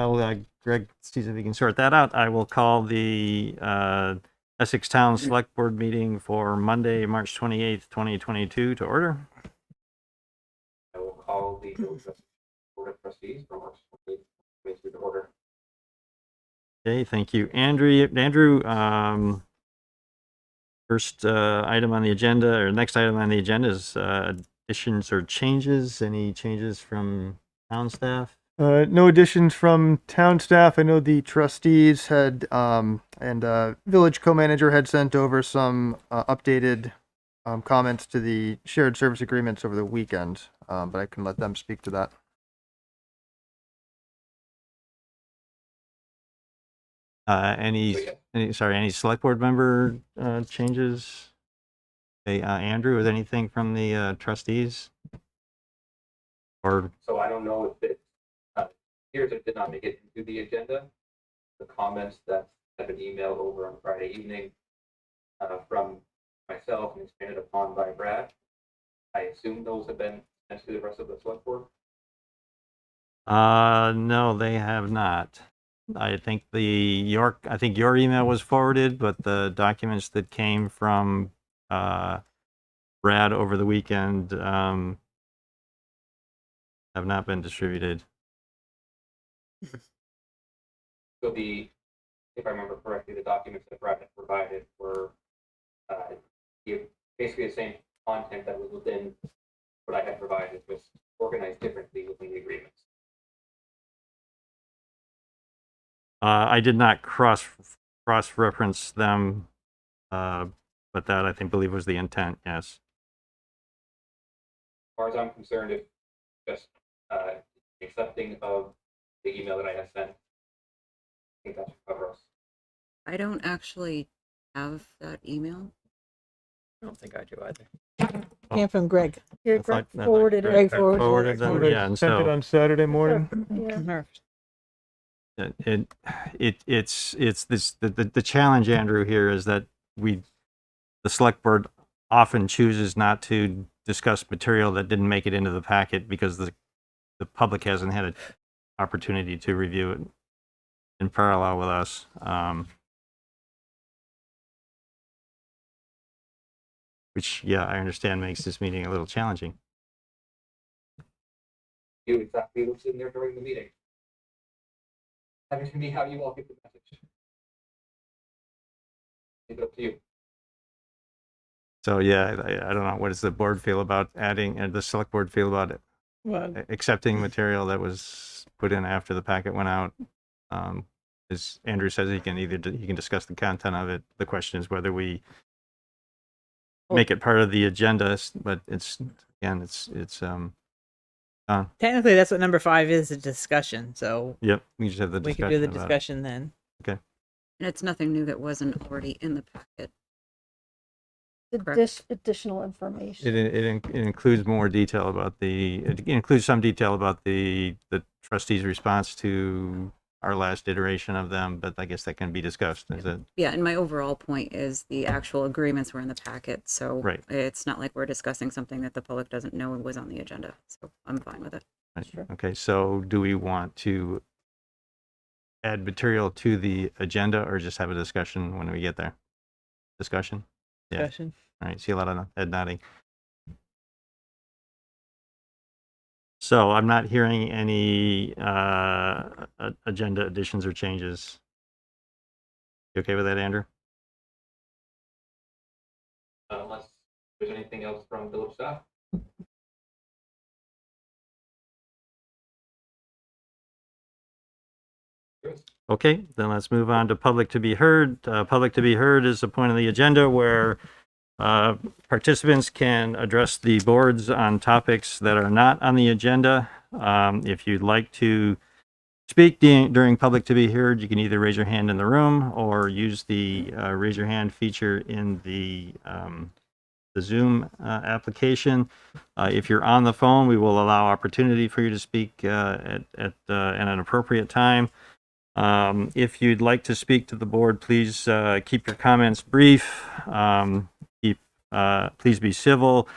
While Greg sees if he can sort that out, I will call the Essex Town Select Board meeting for Monday, March 28th, 2022 to order. I will call the Board of Trustees for March 28th, 2022 to order. Okay, thank you. Andrew, first item on the agenda, or next item on the agenda is additions or changes. Any changes from town staff? No additions from town staff. I know the trustees had and village co-manager had sent over some updated comments to the shared service agreements over the weekend, but I can let them speak to that. Any select board member changes? Okay, Andrew, is anything from the trustees? Or so I don't know if it appears it did not make it into the agenda. The comments that have been emailed over on Friday evening from myself and expanded upon by Brad. I assume those have been sent to the rest of the select board. no, they have not. I think your email was forwarded, but the documents that came from Brad over the weekend have not been distributed. So if I remember correctly, the documents that Brad had provided were basically the same content that was within what I had provided, just organized differently within the agreements. I did not cross-reference them, but that I believe was the intent. Yes. As far as I'm concerned, if just accepting of the email that I have sent, I think that should cover us. I don't actually have that email. I don't think I do either. Came from Greg. Yeah, Greg forwarded it. Greg forwarded them. Yeah, and sent it so on Saturday morning. Yeah. it's the challenge, Andrew, here is that the select board often chooses not to discuss material that didn't make it into the packet because the public hasn't had an opportunity to review it in parallel with us. Which, yeah, I understand makes this meeting a little challenging. You exactly what's in there during the meeting. Having to me how you all get the message. It's up to you. So yeah, I don't know. What does the board feel about adding, and the select board feel about it? Well, Accepting material that was put in after the packet went out? As Andrew says, he can discuss the content of it. The question is whether we make it part of the agenda, but it's technically, that's what number 5 is, a discussion. So yep, we just have the we discussion. could do the discussion then. Okay. And it's nothing new that wasn't already in the packet. Additional information. It includes more detail about it includes some detail about the trustees' response to our last iteration of them, but I guess that can be discussed. Is it? Yeah, and my overall point is the actual agreements were in the packet, so right. It's not like we're discussing something that the public doesn't know was on the agenda. So I'm fine with it. Right. Sure. Okay, so do we want to add material to the agenda or just have a discussion when we get there? Discussion? Yeah. Discussion. All right, see a lot of head nodding. So I'm not hearing any agenda additions or changes. You okay with that, Andrew? Unless there's anything else from village staff. Okay, then let's move on to public to be heard. Public to be heard is a point on the agenda where participants can address the boards on topics that are not on the agenda. If you'd like to speak during public to be heard, you can either raise your hand in the room or use the raise your hand feature in the Zoom application. If you're on the phone, we will allow opportunity for you to speak at an appropriate time. If you'd like to speak to the board, please keep your comments brief. Please be civil.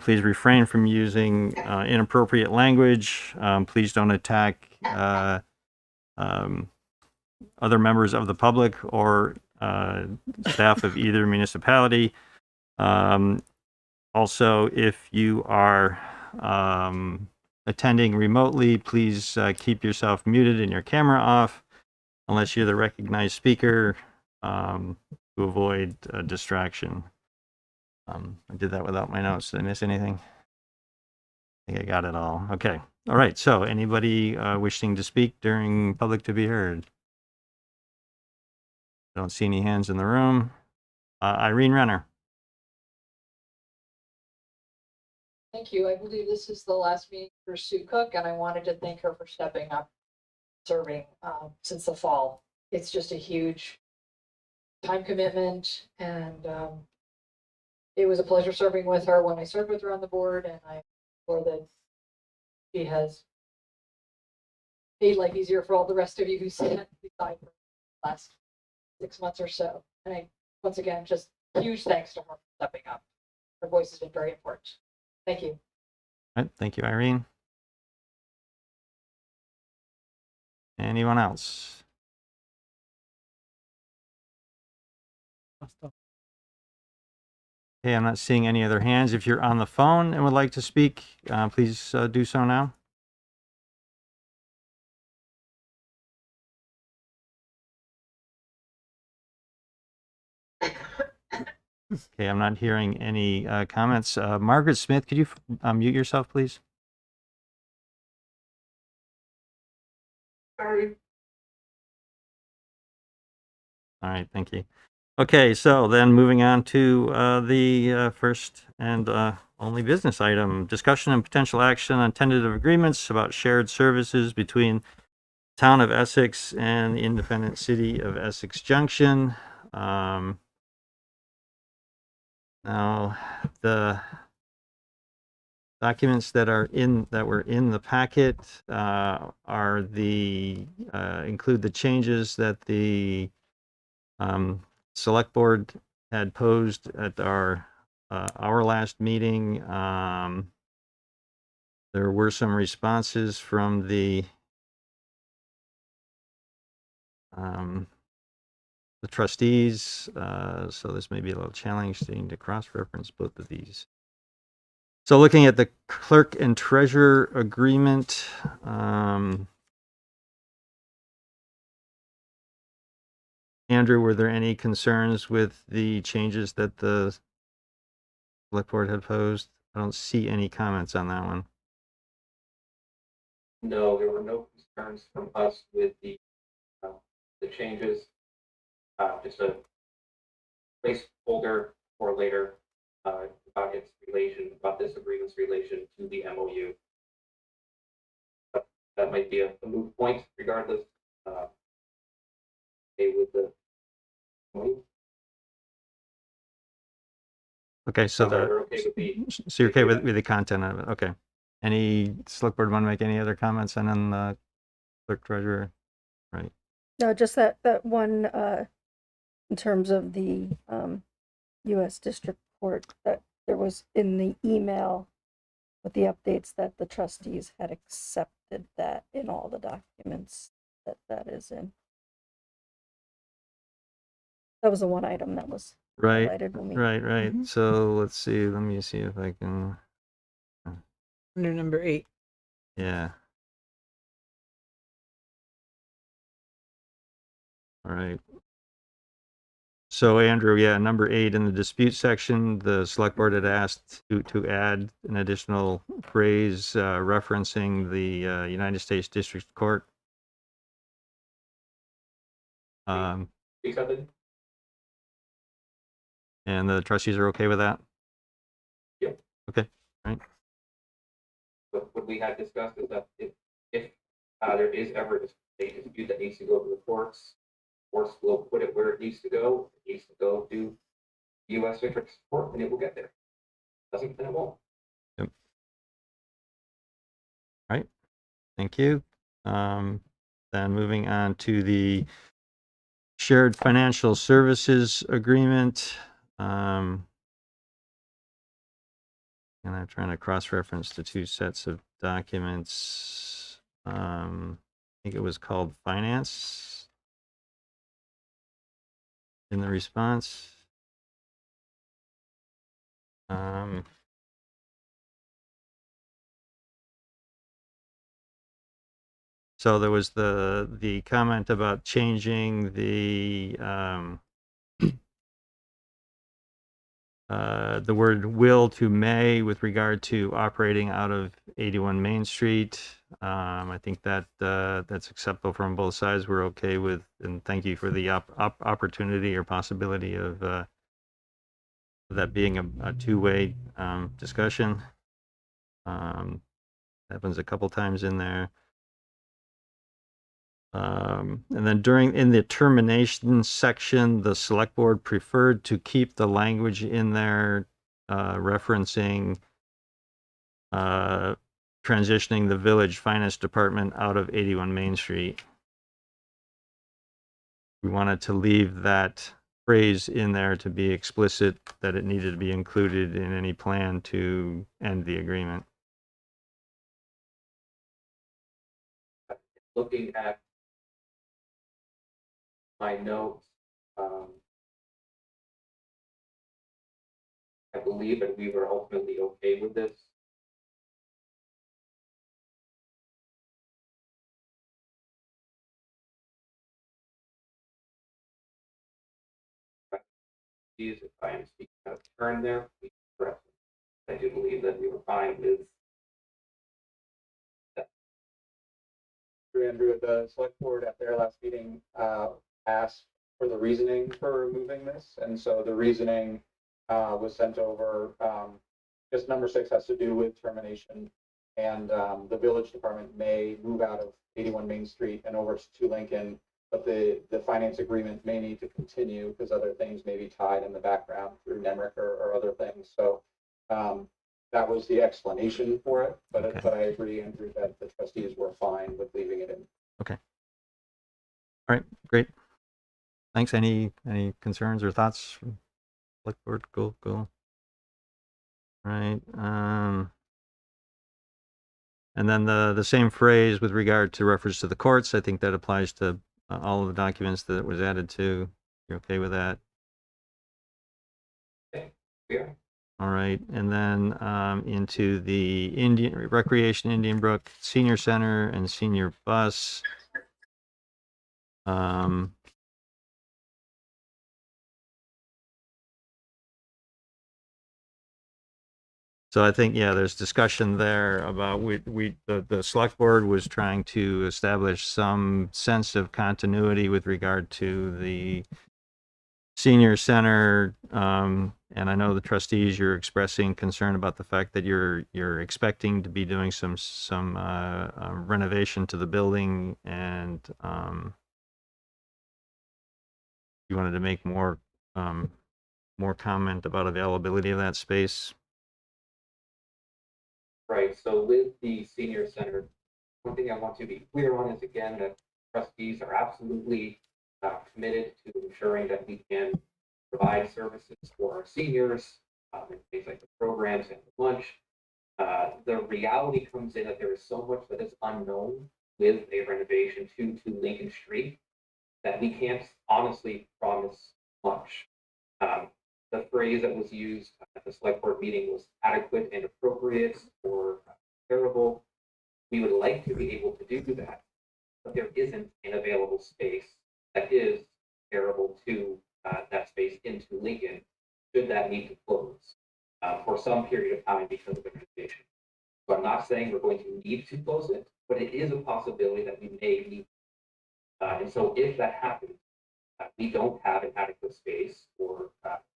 Please refrain from using inappropriate language. Please don't attack other members of the public or staff of either municipality. Also, if you are attending remotely, please keep yourself muted and your camera off unless you're the recognized speaker, to avoid distraction. I did that without my notes. Did I miss anything? I think I got it all. Okay. All right. So anybody wishing to speak during public to be heard? Don't see any hands in the room. Irene Renner. Thank you. I believe this is the last meeting for Sue Cook, and I wanted to thank her for stepping up, serving since the fall. It's just a huge time commitment, and it was a pleasure serving with her when I served with her on the board, and I'm sure that she has made life easier for all the rest of you who sat beside her the last 6 months or so. And I, once again, just huge thanks to her for stepping up. Her voice has been very important. Thank you. All right, thank you, Irene. Anyone else? Okay, I'm not seeing any other hands. If you're on the phone and would like to speak, please do so now. Okay, I'm not hearing any comments. Margaret Smith, could you mute yourself, please? Sorry. All right, thank you. Okay, so then moving on to the first and only business item, discussion and potential action on tentative agreements about shared services between Town of Essex and the independent city of Essex Junction. Now, the documents that were in the packet are the include the changes that the Selectboard had posed at our last meeting. There were some responses from the trustees, so this may be a little challenging to cross-reference both of these. So looking at the clerk and treasurer agreement, Andrew, were there any concerns with the changes that the select board had posed? I don't see any comments on that one. No, there were no concerns from us with the changes. Just a placeholder for later about its relation, about this agreement's relation to the MOU. But that might be a moot point regardless. With the MOU. Okay, so We're okay with the so you're okay with the content of it. Okay. Any select board want to make any other comments on the clerk treasurer? Right. No, just that one, in terms of the U.S. District Court, that there was in the email with the updates that the trustees had accepted that in all the documents that is in. That was the one item that was Right. highlighted when we. Right. Mhm. So let's see. Let me see if I can. Under number 8. Yeah. All right. So Andrew, yeah, number 8 in the dispute section, the select board had asked to add an additional phrase referencing the United States District Court. accepted. And the trustees are okay with that? Yep. Okay. Right. What we had discussed is that if there is ever a dispute that needs to go to the courts will put it where it needs to go. It needs to go to U.S. District Court, and it will get there. Doesn't, then it won't. Yep. All right. Thank you. Then moving on to the shared financial services agreement. And I'm trying to cross-reference the two sets of documents. think it was called finance in the response. So there was the comment about changing the word will to may with regard to operating out of 81 Main Street. I think that that's acceptable from both sides. We're okay with, and thank you for the opportunity or possibility of that being a two-way discussion. Happens a couple times in there. And then in the termination section, the select board preferred to keep the language in there referencing transitioning the village finance department out of 81 Main Street. We wanted to leave that phrase in there to be explicit that it needed to be included in any plan to end the agreement. Looking at my notes, I believe that we were ultimately okay with this. If I am speaking out of turn there, please correct me. I do believe that we were fine with that. Andrew, the select board at their last meeting asked for the reasoning for removing this, and so the reasoning was sent over. Just number 6 has to do with termination, and the village department may move out of 81 Main Street and over to Lincoln, but the finance agreement may need to continue because other things may be tied in the background through NEMRIC or other things. So that was the explanation for it, but Okay. but I agree, Andrew, that the trustees were fine with leaving it in. All right, great. Thanks. Any concerns or thoughts from select board? Cool. All right. And then the same phrase with regard to reference to the courts. I think that applies to all of the documents that it was added to. You're okay with that? Yeah. All right, and then into the Indian Recreation Indian Brook Senior Center and Senior Bus. So I think, yeah, there's discussion there about the select board was trying to establish some sense of continuity with regard to the senior center. And I know the trustees, you're expressing concern about the fact that you're expecting to be doing some renovation to the building, and you wanted to make more comment about availability of that space. Right, so with the senior center, one thing I want to be clear on is, again, that trustees are absolutely committed to ensuring that we can provide services for our seniors, and things like the programs and the lunch. The reality comes in that there is so much that is unknown with a renovation to Lincoln Street that we can't honestly promise much. The phrase that was used at the select board meeting was adequate and appropriate or comparable. We would like to be able to do that, but there isn't an available space that is comparable to that space into Lincoln, should that need to close for some period of time because of the renovation. So I'm not saying we're going to need to close it, but it is a possibility that we may need. And so if that happens, we don't have an adequate space or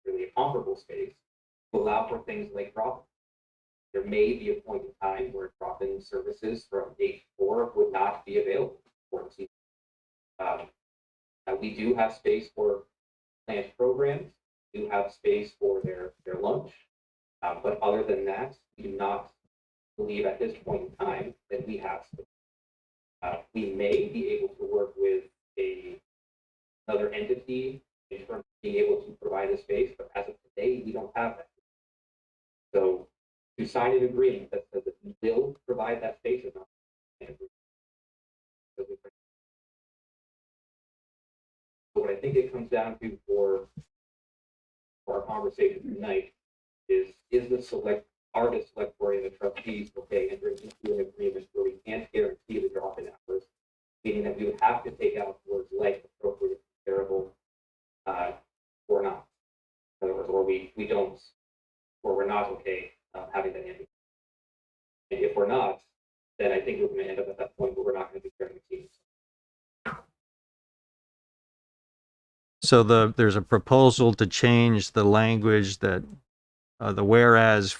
really a comparable space to allow for things like drop-in. There may be a point in time where drop-in services from 8 to 4 would not be available for the season. We do have space for planned programs, we do have space for their lunch, but other than that, we do not believe at this point in time that we have space. We may be able to work with another entity in terms of being able to provide a space, but as of today, we don't have that. So to sign an agreement that says that we will provide that space is not an agreement. think it comes down to for our conversation tonight is the are the select board and the trustees okay entering into an agreement where we can't guarantee the drop-in hours, meaning that we would have to take out words like appropriate, comparable, or not. In other words, or we don't, or we're not okay having that ambiguity. And if we're not, then I think we're going to end up at that point where we're not going to be carrying teams. So there's a proposal to change the language that the whereas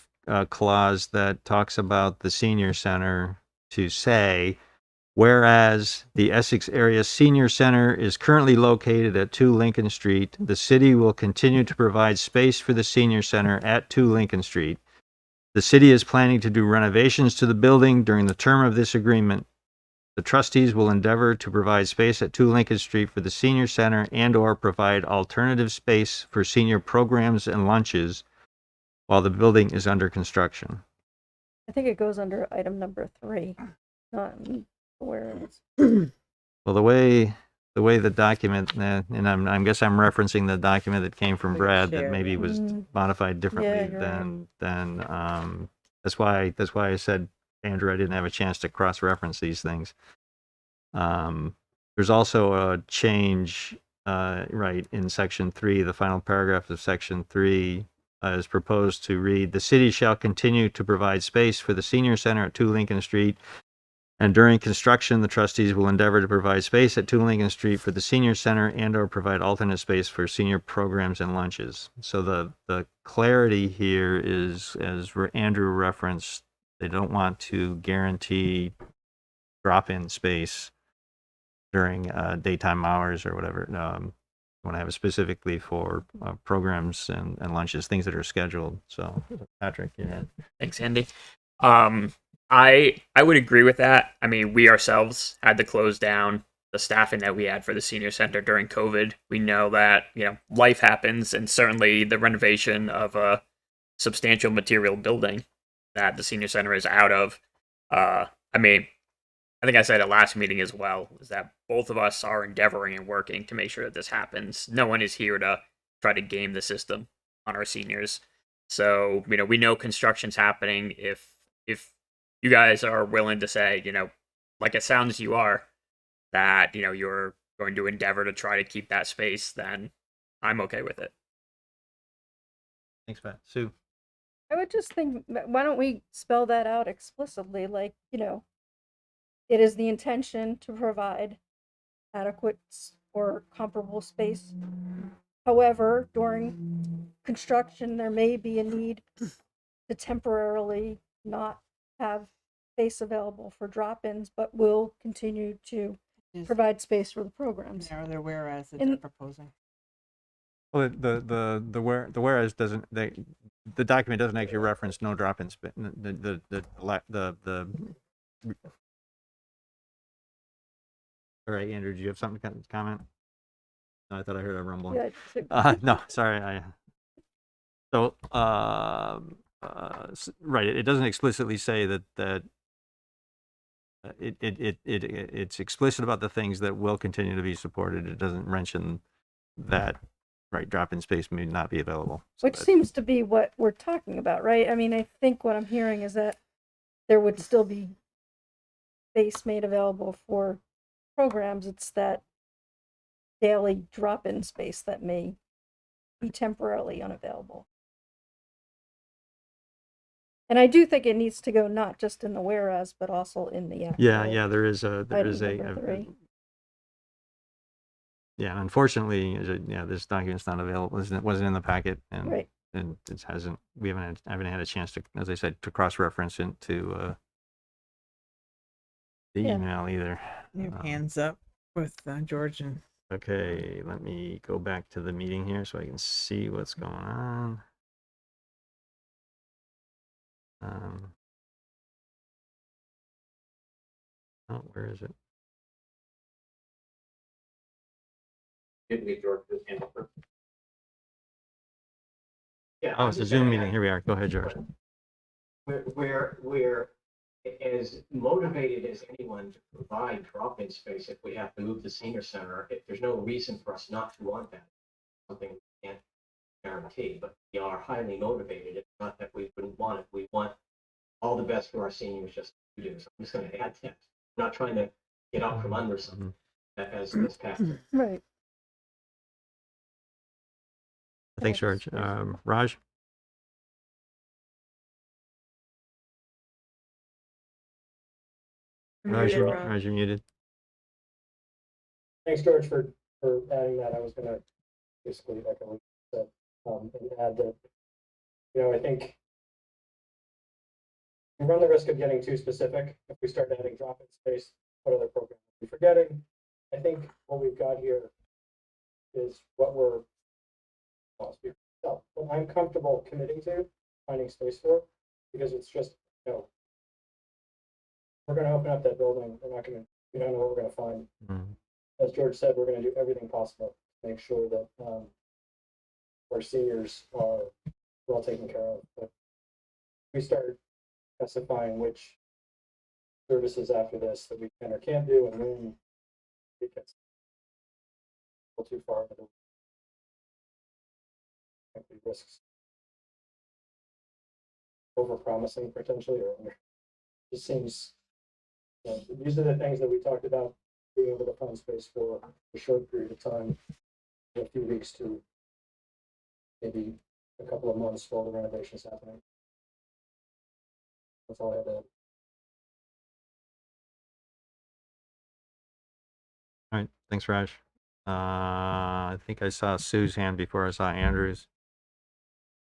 clause that talks about the senior center to say, whereas the Essex Area Senior Center is currently located at 2 Lincoln Street, the city will continue to provide space for the senior center at 2 Lincoln Street. The city is planning to do renovations to the building during the term of this agreement. The trustees will endeavor to provide space at 2 Lincoln Street for the senior center and/or provide alternative space for senior programs and lunches while the building is under construction. I think it goes under item number 3, not where it's. Well, the way the document, and I guess I'm referencing the document that came from We Brad that shared maybe it. was modified differently you're than that's why I said, Andrew, I didn't have a chance to cross-reference these things. There's also a change, right, in section 3, the final paragraph of section 3 is proposed to read, the city shall continue to provide space for the senior center at 2 Lincoln Street, and during construction, the trustees will endeavor to provide space at 2 Lincoln Street for the senior center and/or provide alternate space for senior programs and lunches. So the clarity here is, as Andrew referenced, they don't want to guarantee drop-in space during daytime hours or whatever. Want to have it specifically for programs and lunches, things that are scheduled. So, Patrick, yeah. Thanks, Andy. I would agree with that. I mean, we ourselves had to close down the staffing that we had for the senior center during COVID. We know that, life happens, and certainly the renovation of a substantial material building that the senior center is out of. I mean, I think I said at last meeting as well, is that both of us are endeavoring and working to make sure that this happens. No one is here to try to game the system on our seniors. So, we know construction's happening. If you guys are willing to say, like it sounds you are, that, you're going to endeavor to try to keep that space, then I'm okay with it. Thanks, Pat. Sue. I would just think, why don't we spell that out explicitly? Like, it is the intention to provide adequate or comparable space. However, during construction, there may be a need to temporarily not have space available for drop-ins, but will continue to Just provide space for the programs. narrow their whereas that In- they're proposing. Well, the whereas doesn't, the document doesn't actually reference no drop-in space. All right, Andrew, do you have something to comment? No, I thought I heard a rumble. Yeah, No, sorry. Right. It doesn't explicitly say that it's explicit about the things that will continue to be supported. It doesn't mention that, right, drop-in space may not be available. So which seems to be what we're talking about, right? I mean, I think what I'm hearing is that there would still be space made available for programs. It's that daily drop-in space that may be temporarily unavailable. And I do think it needs to go not just in the whereas, but also in the actual. yeah, there is item number 3. Yeah, unfortunately, this document's not available. It wasn't in the packet, and Right. and it hasn't. We haven't had a chance to, as I said, to cross-reference into the Yeah. email either. You have hands up with George and Okay, let me go back to the meeting here so I can see what's going on. Oh, where is it? Did we, George, just handle first? Yeah. Oh, I'm it's a just Zoom saying, meeting. Here we are. Go ahead, George. Where as motivated as anyone to provide drop-in space if we have to move the senior center, if there's no reason for us not to want that, something we can't guarantee, but we are highly motivated. It's not that we wouldn't want it. We want all the best for our seniors just to do. So I'm just going to add that. I'm not trying to get out from under something as Pat said. Right. Thanks, George. Raj? Raj, you're muted. Thanks, George, for adding that. I was gonna basically echo what you said, and add that, I think we run the risk of getting too specific if we start adding drop-in space, what other programs are we forgetting? I think what we've got here is what what I'm comfortable committing to, finding space for, because it's just, we're gonna open up that building, we don't know what we're gonna find. As George said, we're going to do everything possible to make sure that our seniors are well taken care of. But we start specifying which services after this that we can or can't do, and then it gets a little too far. Frankly, risks over-promising potentially, or under. It just seems, these are the things that we talked about being able to find space for a short period of time, a few weeks to maybe a couple of months while the renovation's happening. That's all I had to add. All right, thanks, Raj. I think I saw Sue's hand before I saw Andrew's.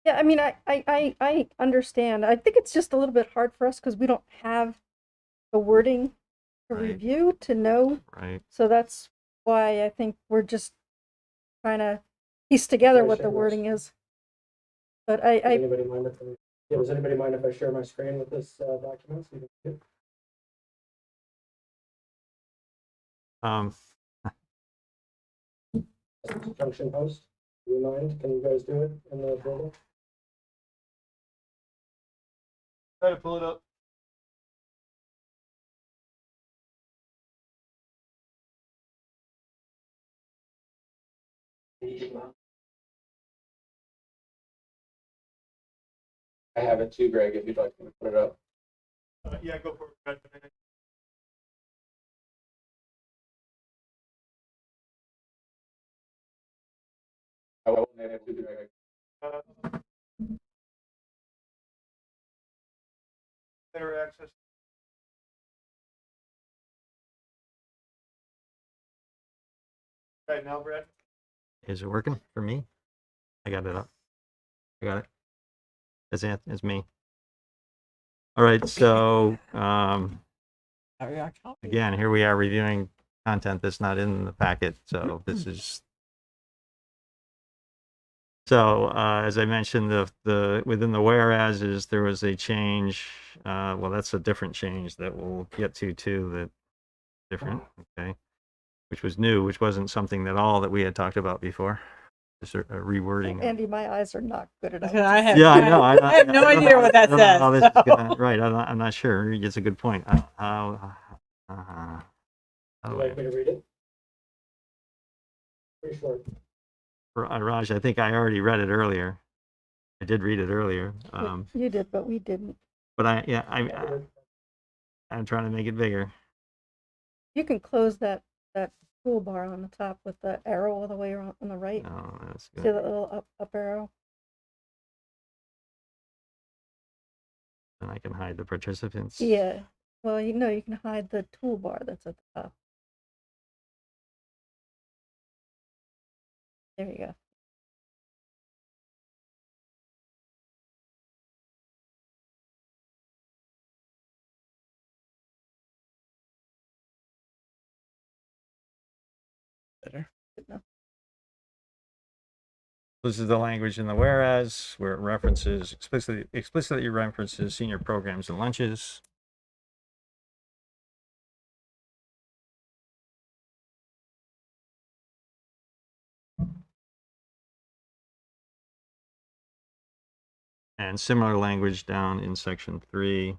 Yeah, I mean, I understand. I think it's just a little bit hard for us because we don't have the wording to Right. review to know. Right. So that's why I think we're just trying to piece together what the wording is. But Does anybody mind does anybody mind if I share my screen with this document? So you can see it? Junction host, do you mind? Can you guys do it in the building? Try to pull it up. I have it too, Greg, if you'd like me to put it up. Yeah, go for it. I will name it to Greg. Better access. Right now, Brad. Is it working for me? I got it up. I got it. It's me. All right, so again, here we are reviewing content that's not in the packet. So this is as I mentioned, the within the whereases there was a change. Well, that's a different change that we'll get to too. That different, okay, which was new, which wasn't something that we had talked about before. Just a rewording. Andy, my eyes are not good enough. I have, Yeah, I know. I have no idea what that says. Right, I'm not sure. It's a good point. Would you like me to read it? Pretty short. Raj, I think I already read it earlier. I did read it earlier. You did, but we didn't. But I'm trying to make it bigger. You can close that toolbar on the top with the arrow all the way around on the right. Oh, that's See good. that little up arrow? And I can hide the participants. Yeah. Well, you can hide the toolbar that's at the top. There you go. Better. Good enough. This is the language in the whereas, where it explicitly references senior programs and lunches. And similar language down in section 3.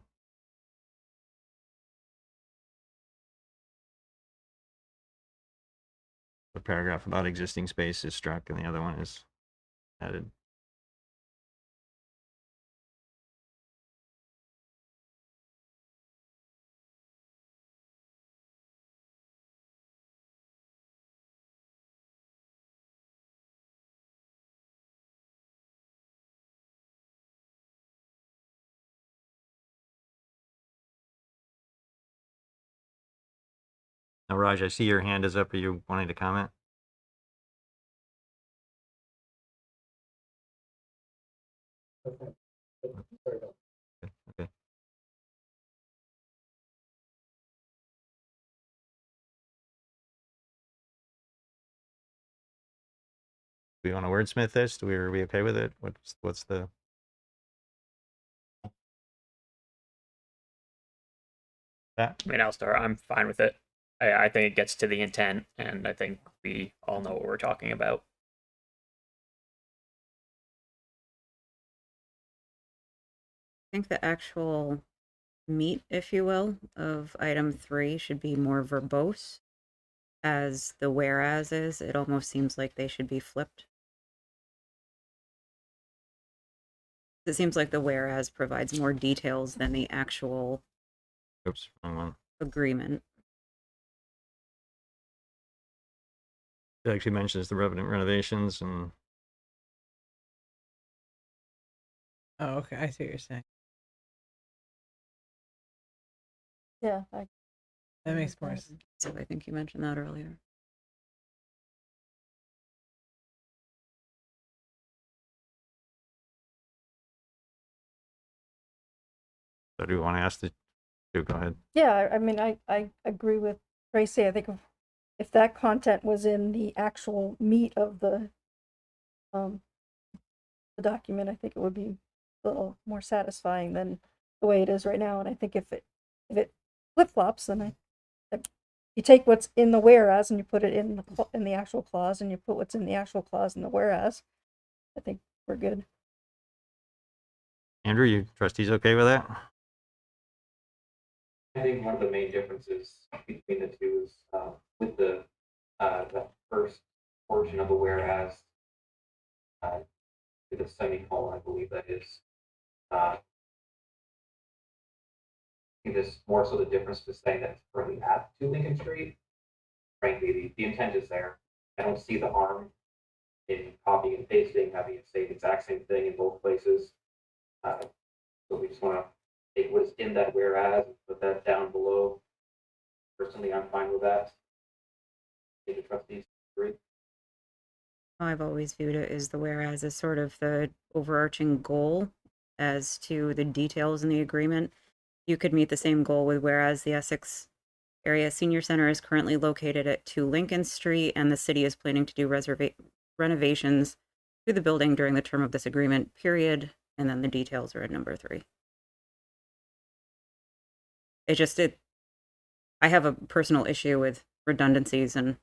paragraph about existing space is struck and the other one is added. Now, Raj, I see your hand is up. Are you wanting to comment? Okay. Sorry about Okay. Do we want to wordsmith this? Are we okay with it? What's the? That? I mean, I'll start. I'm fine with it. I think it gets to the intent, and I think we all know what we're talking about. I think the actual meat, if you will, of item 3 should be more verbose as the whereas is. It almost seems like they should be flipped. It seems like the whereas provides more details than the actual Oops, wrong one. agreement. It actually mentions the renovations and Oh, okay. I see what you're saying. Yeah, That makes more sense. So I think you mentioned that earlier. so do we want to ask the go ahead. yeah, I mean, I agree with Tracy. I think if that content was in the actual meat of the document, I think it would be a little more satisfying than the way it is right now. And I think if it flip-flops, then you take what's in the whereas and you put it in the actual clause, and you put what's in the actual clause in the whereas. I think we're good. Andrew, you trustees okay with that? I think one of the main differences between the two is with the first portion of the whereas, with the semicolon, I believe that is. I think this more so the difference to saying that it's currently at 2 Lincoln Street. Frankly, the intent is there. I don't see the harm in copying and pasting, having it say the exact same thing in both places. So we just want to take what's in that whereas and put that down below. Personally, I'm fine with that. I think the trustees agree. I've always viewed it as the whereas as sort of the overarching goal as to the details in the agreement. You could meet the same goal with whereas the Essex Area Senior Center is currently located at 2 Lincoln Street, and the city is planning to do renovations to the building during the term of this agreement, period. And then the details are in number 3. I have a personal issue with redundancies and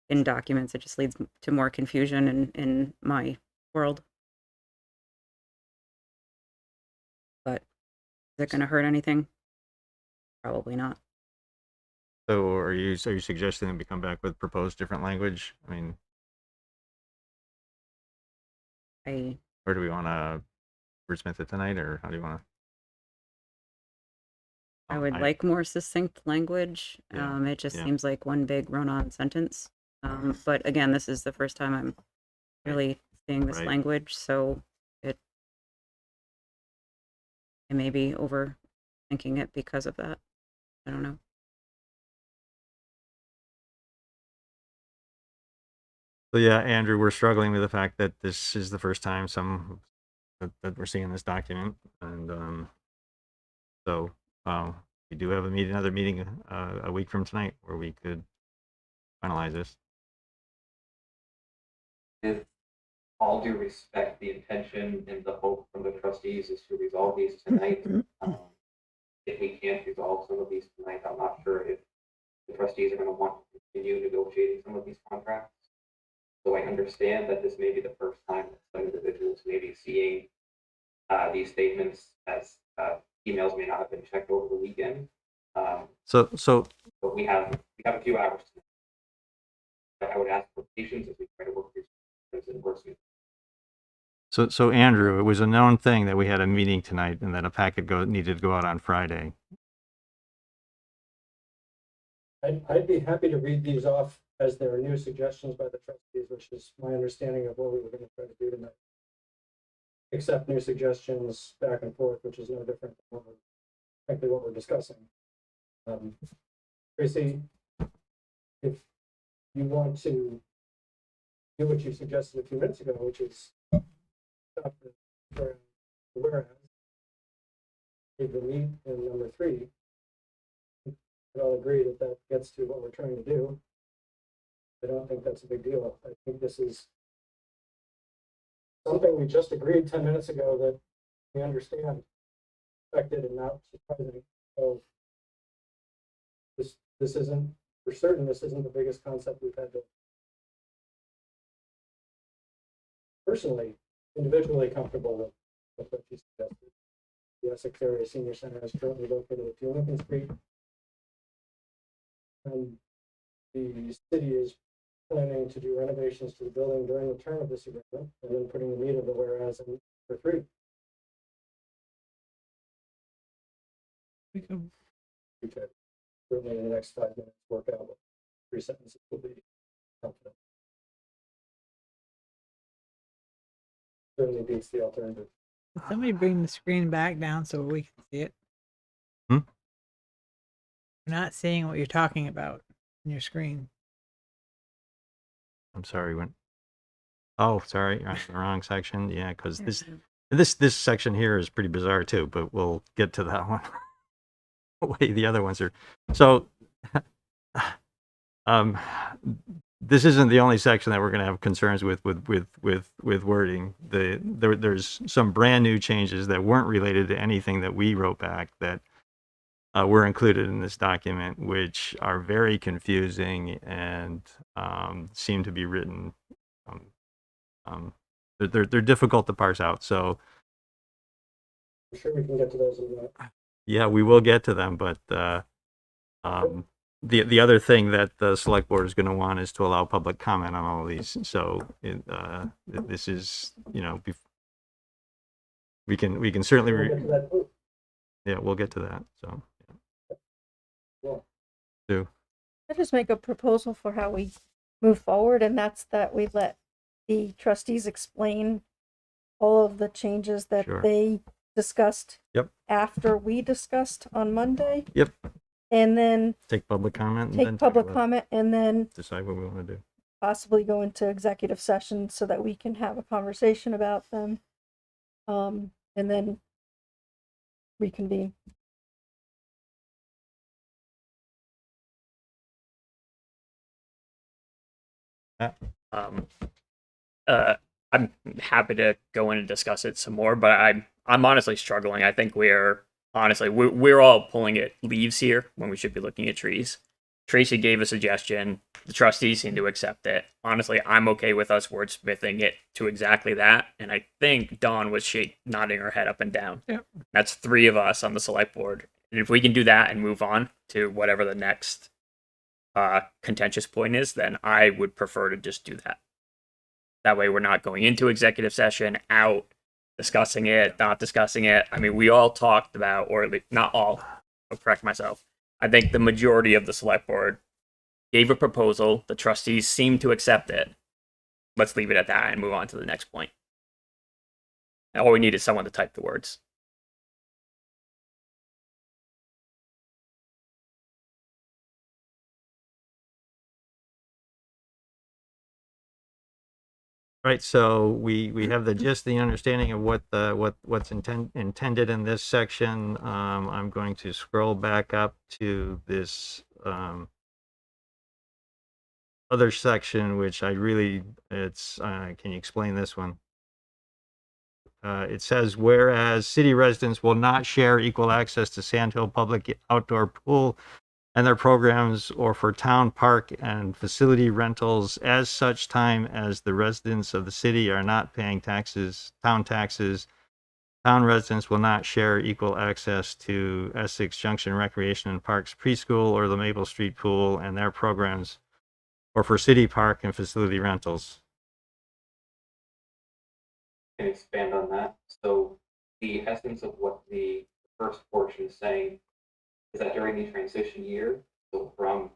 in documents. It just leads to more confusion in my world. But is it going to hurt anything? Probably not. So are you suggesting that we come back with proposed different language? I mean, or do we want to wordsmith it tonight, or how do you want to? I would like more succinct language. Yeah, It just yeah. seems like one big run-on sentence. But again, this is the first time I'm really seeing this Right. language, so I may be overthinking it because of that. I don't know. So yeah, Andrew, we're struggling with the fact that this is the first time that we're seeing this document, and so we do have another meeting a week from tonight where we could finalize this. With all due respect, the intention and the hope from the trustees is to resolve these tonight. If we can't resolve some of these tonight, I'm not sure if the trustees are going to want to continue negotiating some of these contracts. So I understand that this may be the first time that some individuals may be seeing these statements as emails may not have been checked over the weekend. So But we have a few hours. I would ask for patience as we try to work through this and work through. So Andrew, it was a known thing that we had a meeting tonight and that a packet needed to go out on Friday. I'd be happy to read these off as there are new suggestions by the trustees, which is my understanding of what we were going to try to do tonight. Accept new suggestions back and forth, which is no different than frankly what we're discussing. Tracy, if you want to do what you suggested a few minutes ago, which is stop the whereas, leave the meat in number 3, we all agree that that gets to what we're trying to do. I don't think that's a big deal. I think this is something we just agreed 10 minutes ago that we understand, expected and not surprising. So this isn't, for certain, this isn't the biggest concept we've had to personally, individually comfortable with what you suggested. The Essex Area Senior Center is currently located at 2 Lincoln Street. And the city is planning to do renovations to the building during the term of this agreement, and then putting the meat of the whereas in for 3. We could- We could certainly in the next 5 minutes work out what 3 sentences will be confident. Certainly beats the alternative. Could somebody bring the screen back down so we can see it? Hmm? We're not seeing what you're talking about in your screen. I'm sorry, oh, sorry, you're on the wrong section. Yeah, because this section here is pretty bizarre too, but we'll get to that one. Wait, the other ones are so. This isn't the only section that we're going to have concerns with wording. There's some brand new changes that weren't related to anything that we wrote back that were included in this document, which are very confusing and seem to be written. They're difficult to parse out. So I'm sure we can get to those in a minute. yeah, we will get to them, but the other thing that the select board is going to want is to allow public comment on all of these. So this is, we can certainly We'll get to that too. yeah, we'll get to that. So Yeah. Sue. I just make a proposal for how we move forward, and that's that we let the trustees explain all of the changes that Sure. they discussed Yep. after we discussed on Monday. Yep. And then Take public comment. And then take talk public about- comment and then Decide what we want to do. possibly go into executive session so that we can have a conversation about them. And then reconvene. I'm happy to go in and discuss it some more, but I'm honestly struggling. I think we're all pulling at leaves here when we should be looking at trees. Tracy gave a suggestion. The trustees seem to accept it. Honestly, I'm okay with us wordsmithing it to exactly that. And I think Dawn was nodding her head up and down. Yep. That's 3 of us on the select board. And if we can do that and move on to whatever the next contentious point is, then I would prefer to just do that. That way we're not going into executive session, out, discussing it, not discussing it. I mean, we all talked about, or at least not all, I'll correct myself. I think the majority of the select board gave a proposal. The trustees seemed to accept it. Let's leave it at that and move on to the next point. And all we need is someone to type the words. Right, so we have the gist, the understanding of what's intended in this section. I'm going to scroll back up to this other section, which can you explain this one? It says, whereas city residents will not share equal access to Sandhill Public Outdoor Pool and their programs, or for town park and facility rentals, as such time as the residents of the city are not paying town taxes, town residents will not share equal access to Essex Junction Recreation and Parks Preschool or the Maple Street Pool and their programs, or for city park and facility rentals. Can expand on that. So the essence of what the first portion is saying is that during the transition year, so from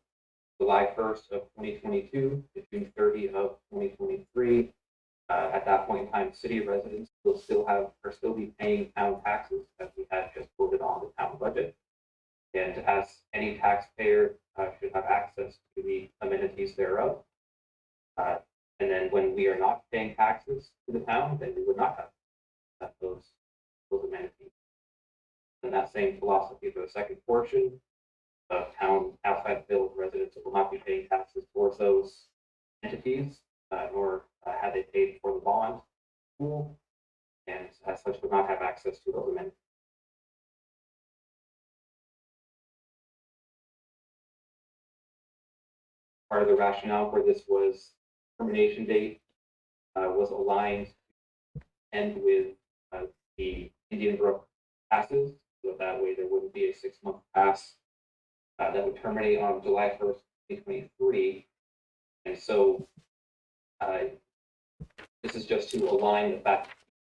July 1st of 2022 to June 30 of 2023, at that point in time, city residents will still be paying town taxes as we had just voted on the town budget. And as any taxpayer should have access to the amenities thereof. And then when we are not paying taxes to the town, then we would not have those amenities. And that same philosophy for the second portion of town outside village residents will not be paying taxes towards those entities, nor had they paid for the bond pool, and as such would not have access to those amenities. Part of the rationale for this was termination date was aligned and with the Indian Brook passes, so that way there wouldn't be a 6-month pass that would terminate on July 1st, 2023. And so this is just to align the fact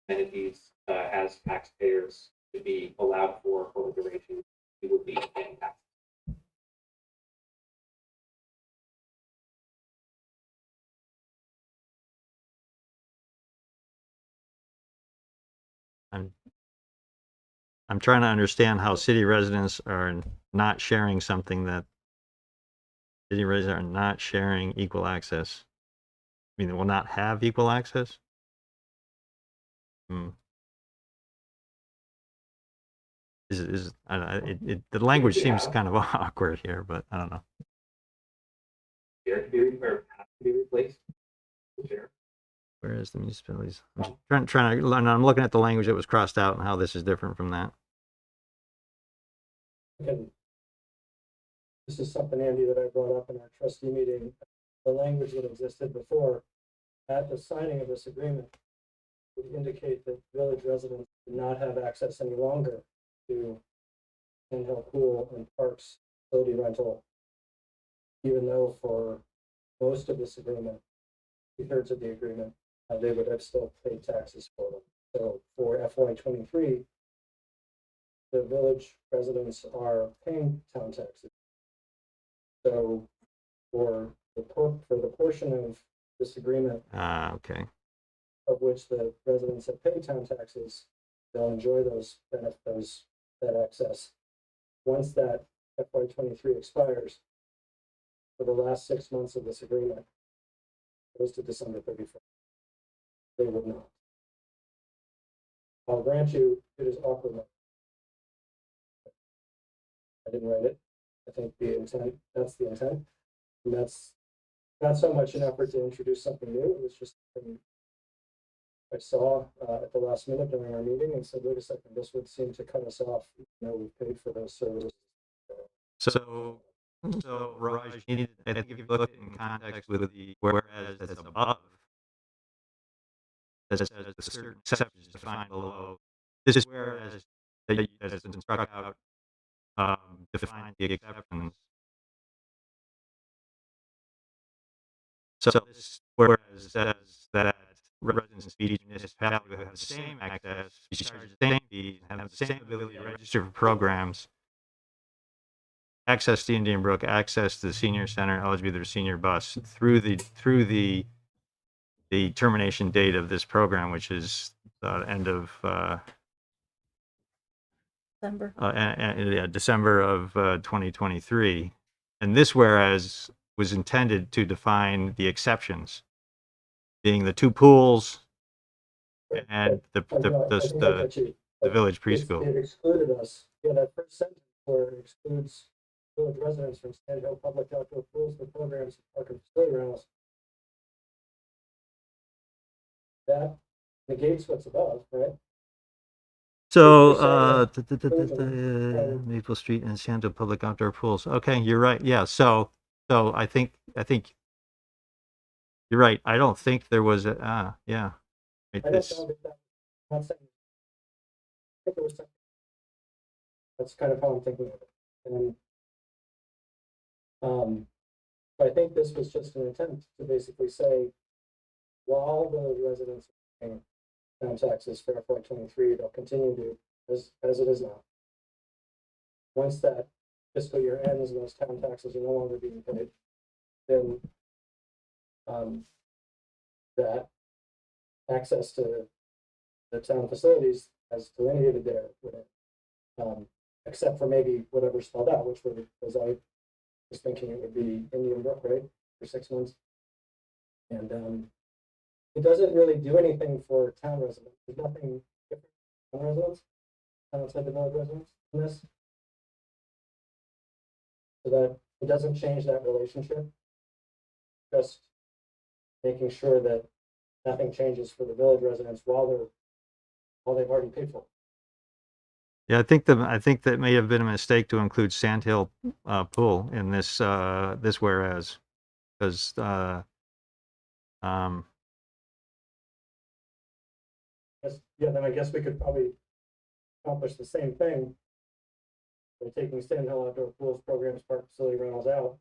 that amenities as taxpayers to be allowed for the duration we would be paying taxes. I'm trying to understand how city residents are not sharing something that city residents are not sharing equal access. I mean, they will not have equal access? I don't know, the language seems kind of awkward here, but I don't know. Share to be have to be replaced. Share. Where is the municipalities? I'm trying to learn. I'm looking at the language that was crossed out and how this is different from that. Again, this is something, Andy, that I brought up in our trustee meeting. The language that existed before at the signing of this agreement would indicate that village residents do not have access any longer to handheld pool and parks facility rental, even though for most of this agreement, 2/3 of the agreement, they would have still paid taxes for them. So for FY23, the village residents are paying town taxes. So for the portion of this agreement Okay. of which the residents have paid town taxes, they'll enjoy those benefits, that access. Once that FY23 expires, for the last 6 months of this agreement, goes to December 31st. They would not. I'll grant you, it is awkward. I didn't write it. I think the intent, that's the intent. And that's not so much an effort to introduce something new. It was just something I saw at the last minute during our meeting and said, wait a second, this would seem to cut us off. You know, we've paid for those services. So Raj, you need, I think if you look in context with the whereas that's above, that says the certain exceptions defined below. This is whereas that has been struck out, define the exceptions. So this whereas says that residents of each municipality will have the same access, be charged the same fees, and have the same ability to register for programs, access to Indian Brook, access to the senior center, eligibility to their senior bus through the termination date of this program, which is end of December. December of 2023. And this whereas was intended to define the exceptions, being the 2 pools and the village preschool. It excluded us. Yeah, that first sentence where it excludes village residents from Sand Hill public outdoor pools, the programs, park and facility rentals. That negates what's above, right? So, Maple Street and Sand Hill public outdoor pools. Okay, you're right. Yeah. So I think you're right. I don't think there was a, yeah. I don't know that I'm not saying. I think it was something. That's kind of how I'm thinking of it. And So I think this was just an attempt to basically say, while the residents are paying town taxes for FY 23, they'll continue to, as it is now. Once that fiscal year ends and those town taxes are no longer being paid, then that access to the town facilities as delineated there, except for maybe whatever's spelled out, which would, as I was thinking, it would be Indian Brook, right, for 6 months. And it doesn't really do anything for town residents. There's nothing different for town residents, outside the village residents in this. So that it doesn't change that relationship. Just making sure that nothing changes for the village residents while they've already paid for it. Yeah, I think that may have been a mistake to include Sandhill Pool in this this whereas, because Yeah, then I guess we could probably accomplish the same thing by taking Sandhill Outdoor Pools Programs Park Facility Rentals out.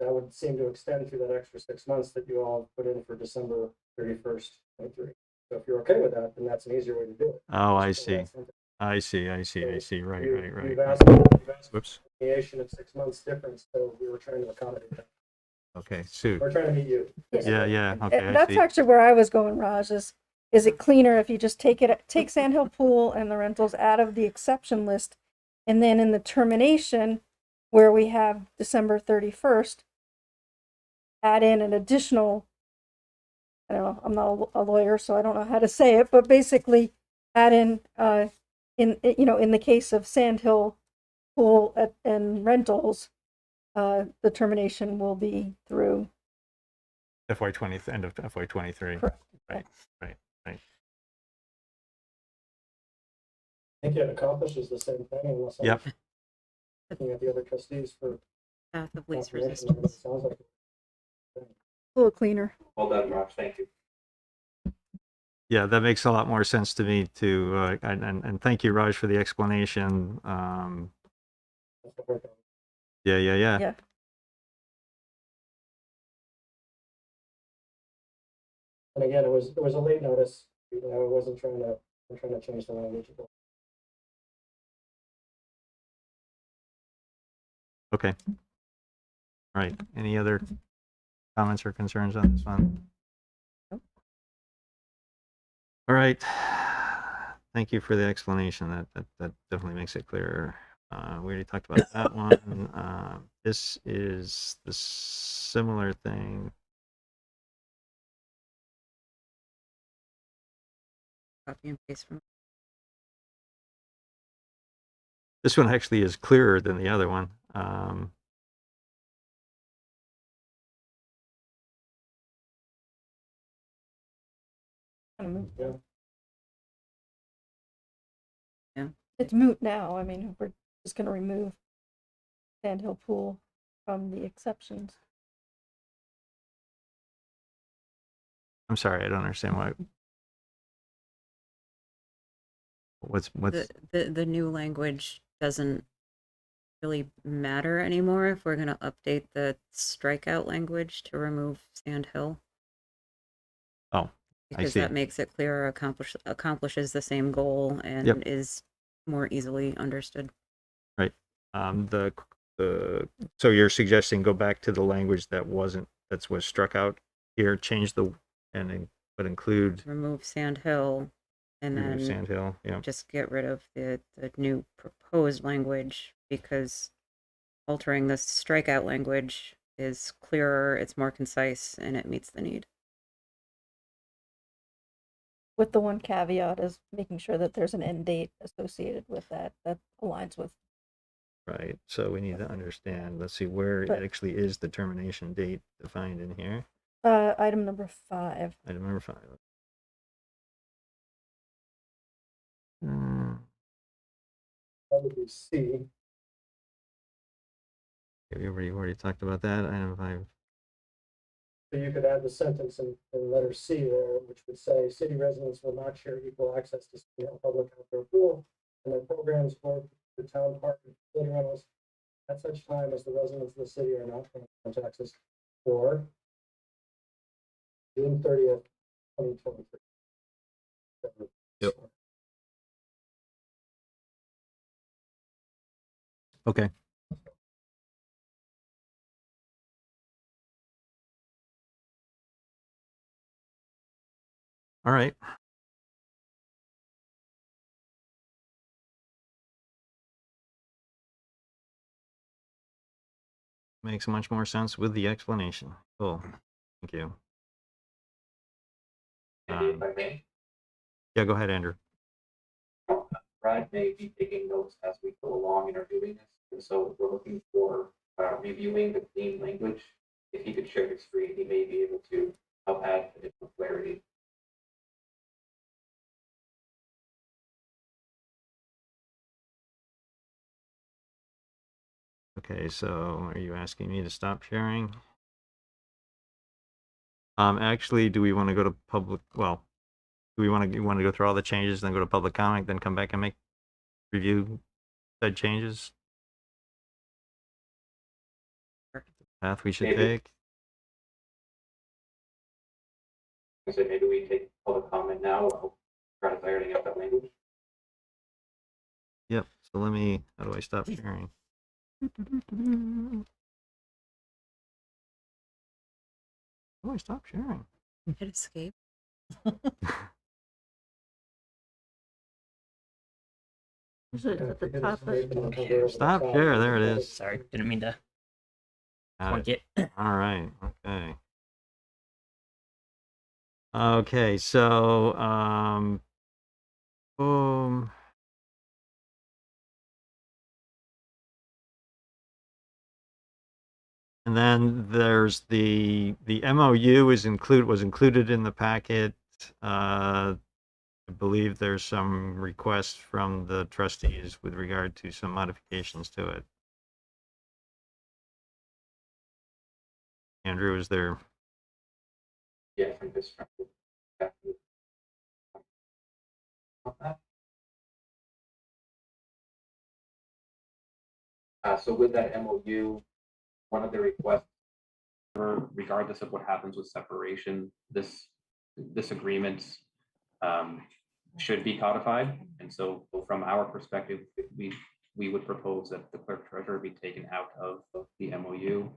That would seem to extend through that extra 6 months that you all put in for December 31st, 23. So if you're okay with that, then that's an easier way to do it. oh, I Just pull see. that sentence. I see. Right, You- right, right. You've right. asked for Whoops. creation of 6 months difference, so we were trying to accommodate that. Okay, Sue. We're trying to meet you. Yeah, yeah. Okay, I That's see. actually where I was going, Raj, is it cleaner if you just take Sandhill Pool and the rentals out of the exception list, and then in the termination, where we have December 31st, add in an additional, I don't know, I'm not a lawyer, so I don't know how to say it, but basically add in the case of Sandhill Pool and rentals, the termination will be through. FY20, end of FY23. Correct. Right. I think it accomplishes the same thing unless I'm Yep. looking at the other trustees for Path of least confirmation, but it resistance. sounds like A little cleaner. Well done, Rob. Thank you. Yeah, that makes a lot more sense to me too. And thank you, Raj, for the explanation. that's the work. Yeah. Yeah. And again, it was a late notice. I wasn't trying to change the language. Okay. All right. Any other comments or concerns on this one? Nope. All right. Thank you for the explanation. That definitely makes it clearer. We already talked about that one. This is the similar thing. Copy and paste from. This one actually is clearer than the other one. It's moot now. I mean, we're just going to remove Sandhill Pool from the exceptions. I'm sorry, I don't understand why. What's The new language doesn't really matter anymore if we're going to update the strikeout language to remove Sand Hill. Oh, I Because see. that makes it clearer, accomplishes the same goal, and Yep. is more easily understood. Right. The so you're suggesting go back to the language that was struck out here, change but include Remove Sand Hill, and then Sand Hill. Yeah. just get rid of the new proposed language, because altering the strikeout language is clearer, it's more concise, and it meets the need. With the one caveat is making sure that there's an end date associated with that aligns with. Right. So we need to understand. Let's see where it But- actually is the termination date defined in here. Item number 5. Item number 5. That would be C. We already talked about that. Item 5. So you could add the sentence in letter C there, which would say, city residents will not share equal access to public outdoor pool and their programs or the town park and facility rentals at such time as the residents of the city are not paying their taxes, or June 30th, 2023. Yep. Okay. All right. Makes much more sense with the explanation. Cool. Thank you. Andy, if I may, Yeah, go ahead, Andrew. Brad may be taking notes as we go along and are doing this. And so we're looking for reviewing the clean language. If he could share his screen, he may be able to help add additional clarity. Okay, so are you asking me to stop sharing? Actually, do we want to go to public? Well, do we want to go through all the changes, then go to public comment, then come back and review said changes? Path we should Maybe. take. So maybe we take public comment now while Brad is ironing out that language. Yep. So let me. How do I stop sharing? How do I stop sharing? Hit escape. Is it at the top of? Stop share. There it is. Sorry, didn't mean to Got plug it. it. All right. Okay. Okay. So, boom. And then there's the MOU was included in the packet. I believe there's some requests from the trustees with regard to some modifications to it. Andrew, is there? Yeah, from this. So with that MOU, one of the requests, regardless of what happens with separation, this agreement should be codified. And so from our perspective, we would propose that the clerk treasurer be taken out of the MOU.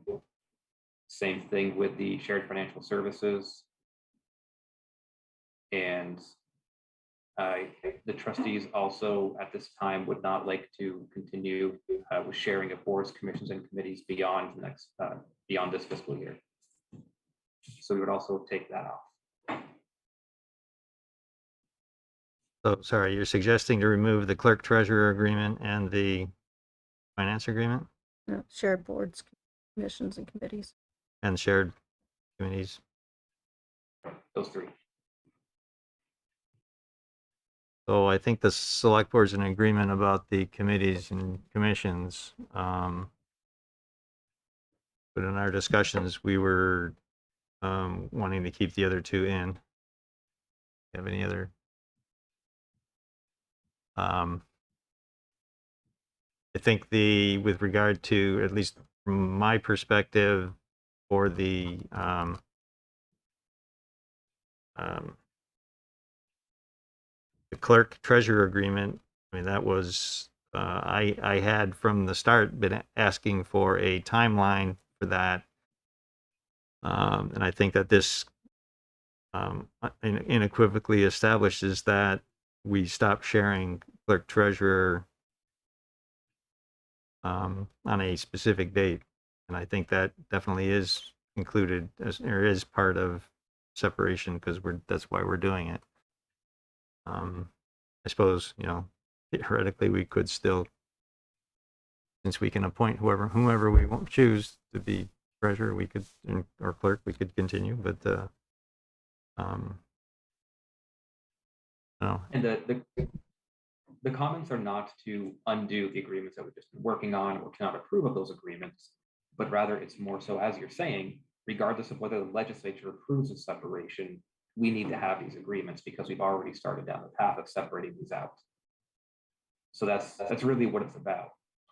Same thing with the shared financial services. And the trustees also at this time would not like to continue with sharing of boards, commissions, and committees beyond the next beyond this fiscal year. So we would also take that off. So sorry, you're suggesting to remove the clerk treasurer agreement and the finance agreement No, shared boards, commissions, and committees. and shared committees. Those three. So I think the select board's in agreement about the committees and commissions. But in our discussions, we were wanting to keep the other two in. You have any other? I think with regard to, at least from my perspective, for the clerk treasurer agreement, I mean, that was, I had from the start been asking for a timeline for that. And I think that this unequivocally establishes that we stop sharing clerk treasurer on a specific date. And I think that definitely is included or is part of separation because that's why we're doing it. I suppose, theoretically we could still, since we can appoint whomever we won't choose to be treasurer, we could, or clerk, we could continue, but no. And the comments are not to undo the agreements that we've just been working on or to not approve of those agreements, but rather it's more so, as you're saying, regardless of whether the legislature approves of separation, we need to have these agreements because we've already started down the path of separating these out. So that's really what it's about.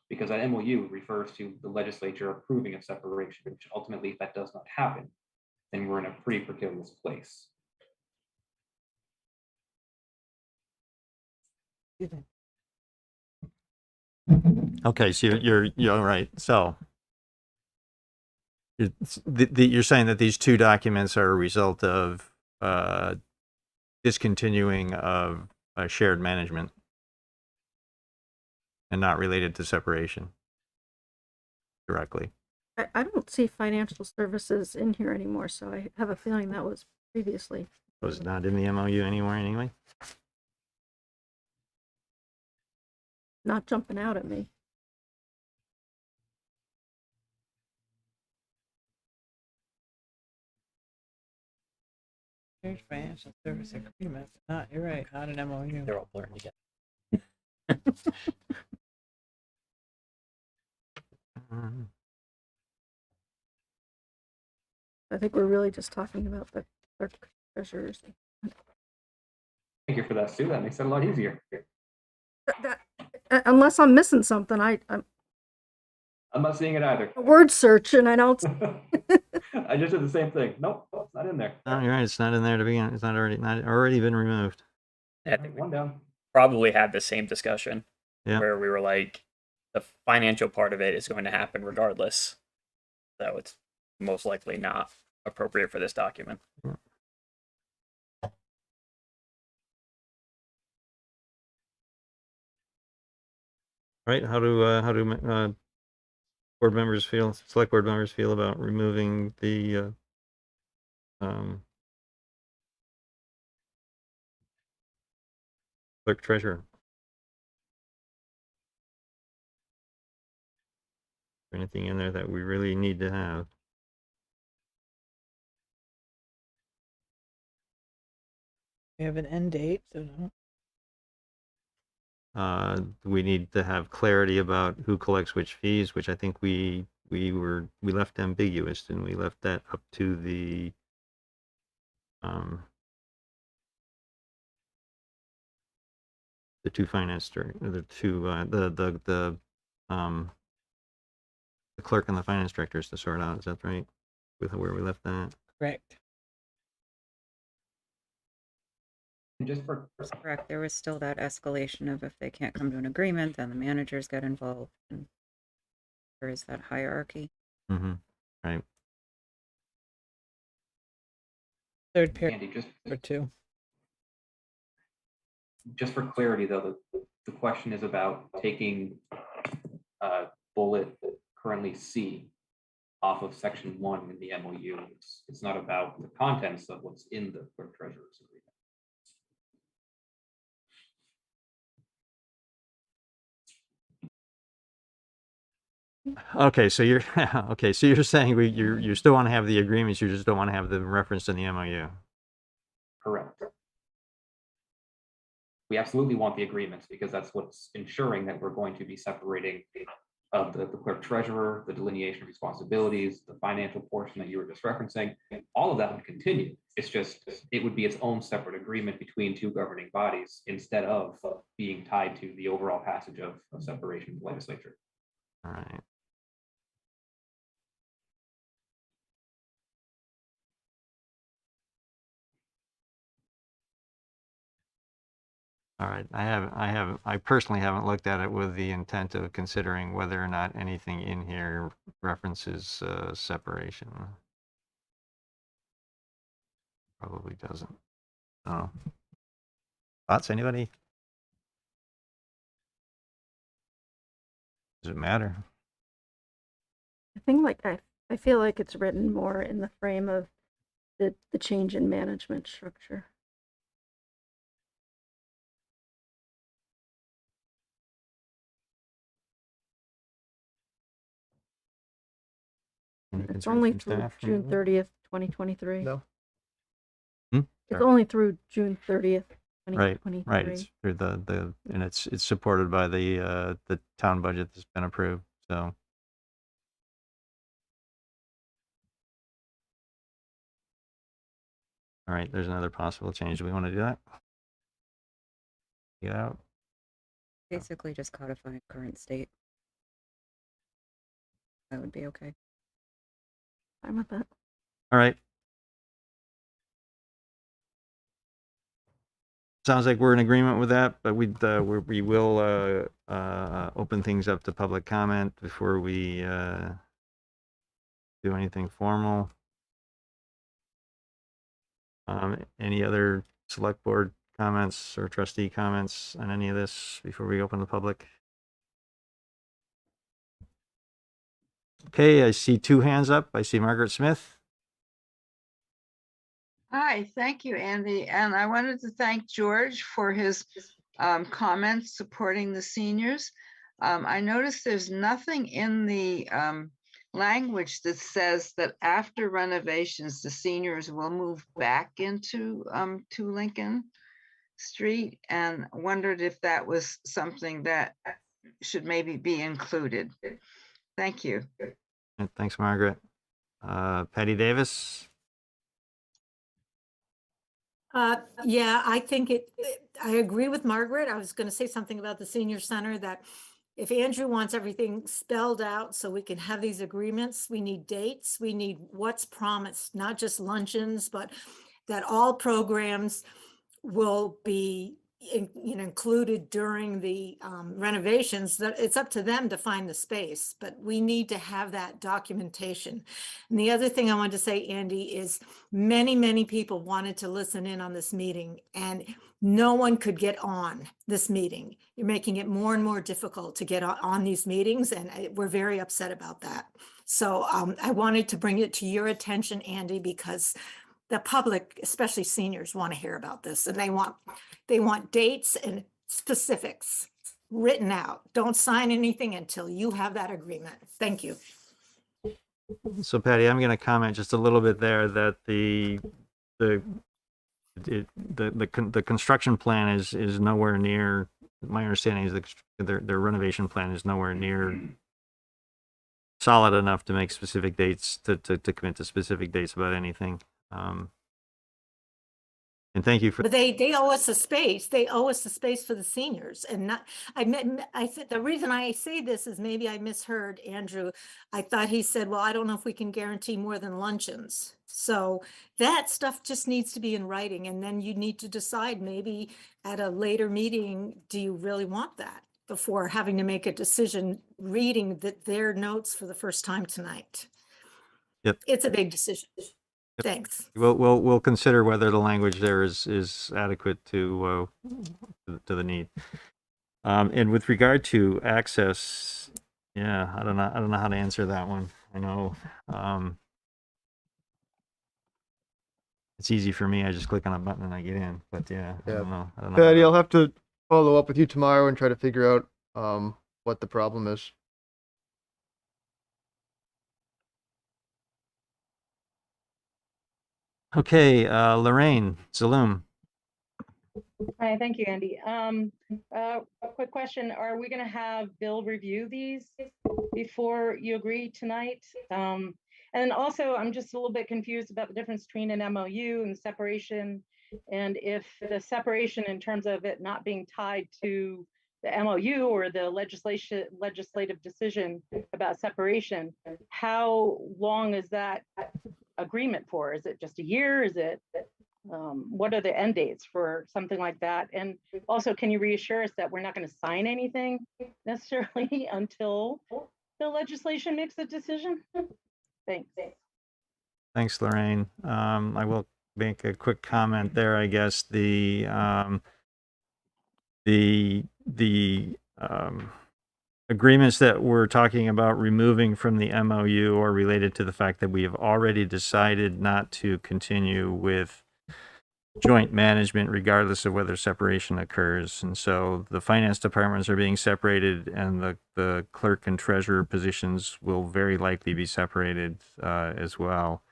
because that MOU refers to the legislature approving of separation, which ultimately, if that does not happen, then we're in a pretty precarious place. Okay, so you're right. So you're saying that these two documents are a result of discontinuing of shared management and not related to separation directly. I don't see financial services in here anymore, so I have a feeling that was previously. Was it not in the MOU anywhere anyway? Not jumping out at me. Here's financial service agreement. Not, you're right, not an MOU. They're all blurring together. I think we're really just talking about the clerk treasurers. Thank you for that, Sue. That makes it a lot easier. Unless I'm missing something, I'm I'm not seeing it either. a word search and I don't. I just did the same thing. Nope, it's not in there. Oh, you're right. It's not in there to begin. It's not already been removed. I think we One down. probably had the same discussion Yeah. where we were like, the financial part of it is going to happen regardless. So it's most likely not appropriate for this document. Right? How do board members feel? Select board members feel about removing the clerk treasurer? Anything in there that we really need to have? We have an end date, so no. We need to have clarity about who collects which fees, which I think we left ambiguous, and we left that up to the two finance director, the clerk and the finance directors to sort out. Is that right? With where we left that? Correct. And just for That's correct. There was still that escalation of if they can't come to an agreement, then the managers get involved. And there is that hierarchy. Mm-hmm. Right. Third period Andy, for two. just for clarity though, the question is about taking bullet currently C off of section 1 in the MOU. It's not about the contents of what's in the clerk treasurer's agreement. Okay, so you're okay. So you're saying you still want to have the agreements, you just don't want to have the reference in the MOU. Correct. We absolutely want the agreements because that's what's ensuring that we're going to be separating the clerk treasurer, the delineation of responsibilities, the financial portion that you were just referencing. All of that would continue. It's just, it would be its own separate agreement between two governing bodies instead of being tied to the overall passage of separation of the legislature. All right. All right. I personally haven't looked at it with the intent of considering whether or not anything in here references separation. Probably doesn't. Oh. Thoughts, anybody? Does it matter? I think I feel like it's written more in the frame of the change in management structure. It's only through June 30th, 2023. No. Hmm? It's only through June 30th, Right, 2023. right. It's through and it's supported by the town budget that's been approved. So. All right, there's another possible change. Do we want to do that? Get out. Basically just codifying current state. That would be okay. I'm with that. All right. Sounds like we're in agreement with that, but we will open things up to public comment before we do anything formal. Any other select board comments or trustee comments on any of this before we open the public? Okay, I see two hands up. I see Margaret Smith. Hi, thank you, Andy. And I wanted to thank George for his comments supporting the seniors. I noticed there's nothing in the language that says that after renovations, the seniors will move back into to Lincoln Street, and wondered if that was something that should maybe be included. Thank you. Thanks, Margaret. Patty Davis. Yeah, I think I agree with Margaret. I was going to say something about the senior center, that if Andrew wants everything spelled out so we can have these agreements, we need dates, we need what's promised, not just luncheons, but that all programs will be included during the renovations. That it's up to them to find the space, but we need to have that documentation. And the other thing I wanted to say, Andy, is many people wanted to listen in on this meeting, and no one could get on this meeting. You're making it more and more difficult to get on these meetings, and we're very upset about that. So I wanted to bring it to your attention, Andy, because the public, especially seniors, want to hear about this, and they want dates and specifics written out. Don't sign anything until you have that agreement. Thank you. So Patty, I'm going to comment just a little bit there that the construction plan is nowhere near. My understanding is their renovation plan is nowhere near solid enough to make specific dates to commit to specific dates about anything. And thank you for. But they owe us a space. They owe us a space for the seniors, and not. I think the reason I say this is maybe I misheard Andrew. I thought he said, "Well, I don't know if we can guarantee more than luncheons." So that stuff just needs to be in writing, and then you need to decide maybe at a later meeting, do you really want that before having to make a decision? Reading their notes for the first time tonight. Yep. It's a big decision. Thanks. We'll consider whether the language there is adequate to the need. And with regard to access, yeah, I don't know how to answer that one. I know it's easy for me. I just click on a button and I get in. But yeah, I don't know. Patty, I'll have to follow up with you tomorrow and try to figure out what the problem is. Okay, Lorraine Zaloom. Hi, thank you, Andy. A quick question. Are we going to have Bill review these before you agree tonight? And also, I'm just a little bit confused about the difference between an MOU and separation. And if the separation in terms of it not being tied to the MOU or the legislative decision about separation, how long is that agreement for? Is it just a year? Is it what are the end dates for something like that? And also, can you reassure us that we're not going to sign anything necessarily until the legislation makes a decision? Thanks. Thanks, Lorraine. I will make a quick comment there. I guess the agreements that we're talking about removing from the MOU are related to the fact that we have already decided not to continue with joint management regardless of whether separation occurs. And so the finance departments are being separated, and the clerk and treasurer positions will very likely be separated as well.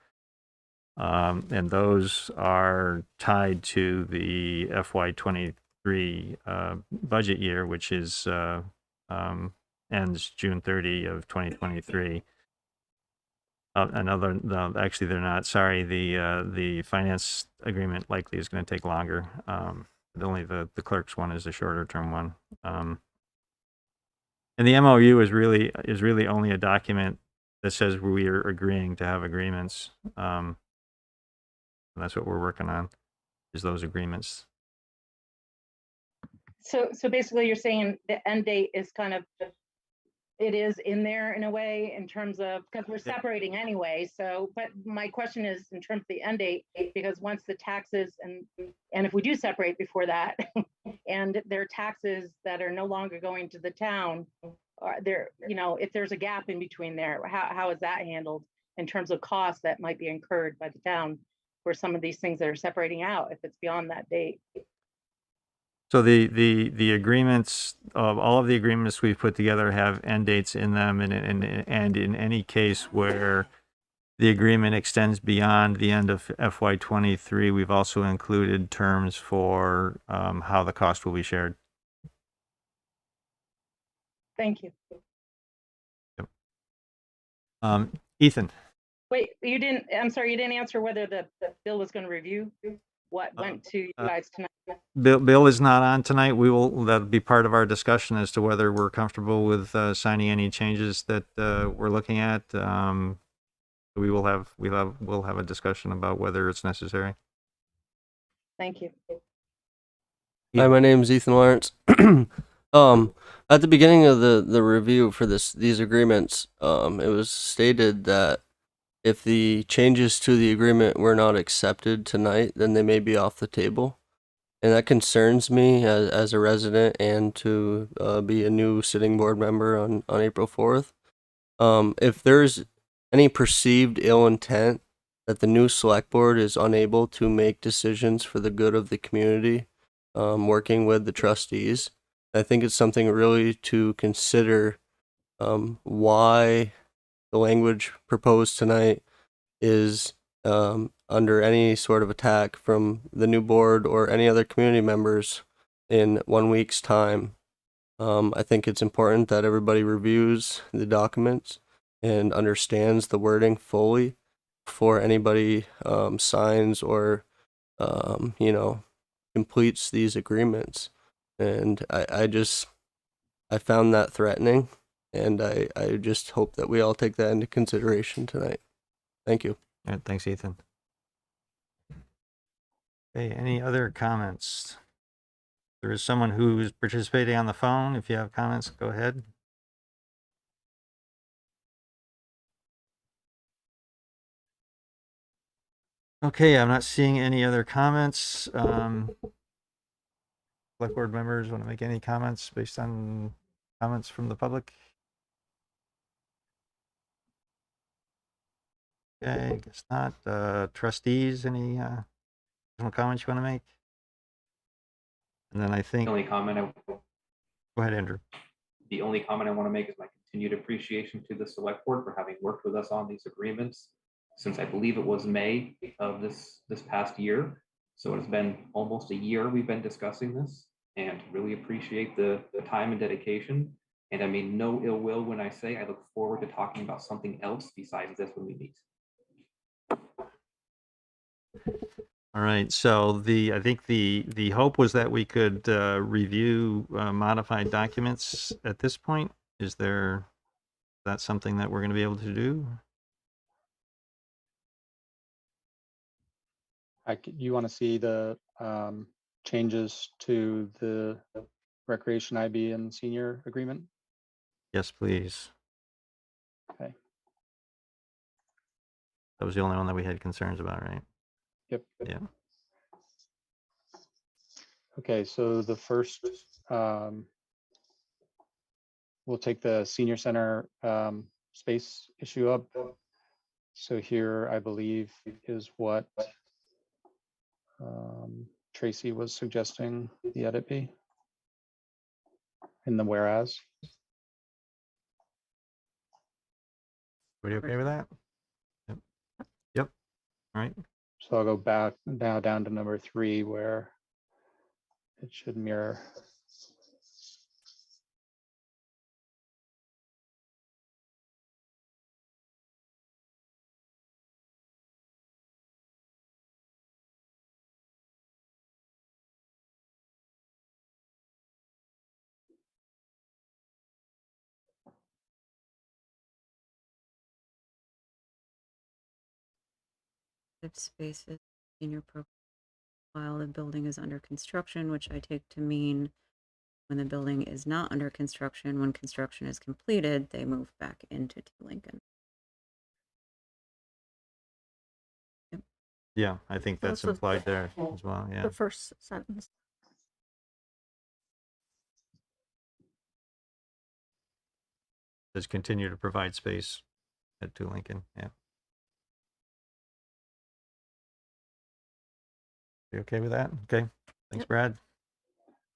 And those are tied to the FY23 budget year, which is ends June 30 of 2023. No, actually they're not. Sorry, the finance agreement likely is going to take longer. Only the clerk's one is a shorter term one. And the MOU is really only a document that says we are agreeing to have agreements. And that's what we're working on, is those agreements. So basically you're saying the end date is kind of, it is in there in a way in terms of, because we're separating anyway. So, but my question is in terms of the end date, because once the taxes and if we do separate before that and there are taxes that are no longer going to the town, are there, if there's a gap in between there, how is that handled in terms of costs that might be incurred by the town for some of these things that are separating out if it's beyond that date? So the agreements, all of the agreements we've put together have end dates in them, and in any case where the agreement extends beyond the end of FY23, we've also included terms for how the cost will be shared. Thank you. Ethan. Wait, I'm sorry, you didn't answer whether the bill was going to review what went to you guys tonight. Bill is not on tonight. That'll be part of our discussion as to whether we're comfortable with signing any changes that we're looking at. We'll have a discussion about whether it's necessary. Thank you. Hi, my name's Ethan Lawrence. At the beginning of the review for these agreements, it was stated that if the changes to the agreement were not accepted tonight, then they may be off the table. And that concerns me as a resident and to be a new sitting board member on April 4th. If there's any perceived ill intent that the new select board is unable to make decisions for the good of the community, working with the trustees, I think it's something really to consider why the language proposed tonight is under any sort of attack from the new board or any other community members in 1 week's time. I think it's important that everybody reviews the documents and understands the wording fully before anybody signs or, completes these agreements. And I found that threatening, and I just hope that we all take that into consideration tonight. Thank you. All right, thanks, Ethan. Okay, any other comments? There is someone who's participating on the phone. If you have comments, go ahead. Okay, I'm not seeing any other comments. Select board members want to make any comments based on comments from the public? Okay, I guess not. Trustees, any additional comments you want to make? And then I think. The only comment Go ahead, Andrew. The only comment I want to make is my continued appreciation to the select board for having worked with us on these agreements since I believe it was May of this past year. So it's been almost a year we've been discussing this, and really appreciate the time and dedication. And I mean no ill will when I say I look forward to talking about something else besides this when we meet. All right, so I think the hope was that we could review modified documents at this point. Is that something that we're going to be able to do? You want to see the changes to the recreation IB and senior agreement? Yes, please. Okay. That was the only one that we had concerns about, right? Yep. Yeah. Okay, so the first, we'll take the senior center space issue up. So here, I believe, is what Tracy was suggesting the edit be in the whereas. Are you okay with that? Yep. Yep. All right. So I'll go back now down to number 3 where it should mirror. spaces in your program while the building is under construction, which I take to mean when the building is not under construction, when construction is completed, they move back into Lincoln. Yeah, I think that's That's implied there as well, yeah. The first sentence. Just continue to provide space to Lincoln, yeah. You okay with that? Okay, thanks, Yep. Brad.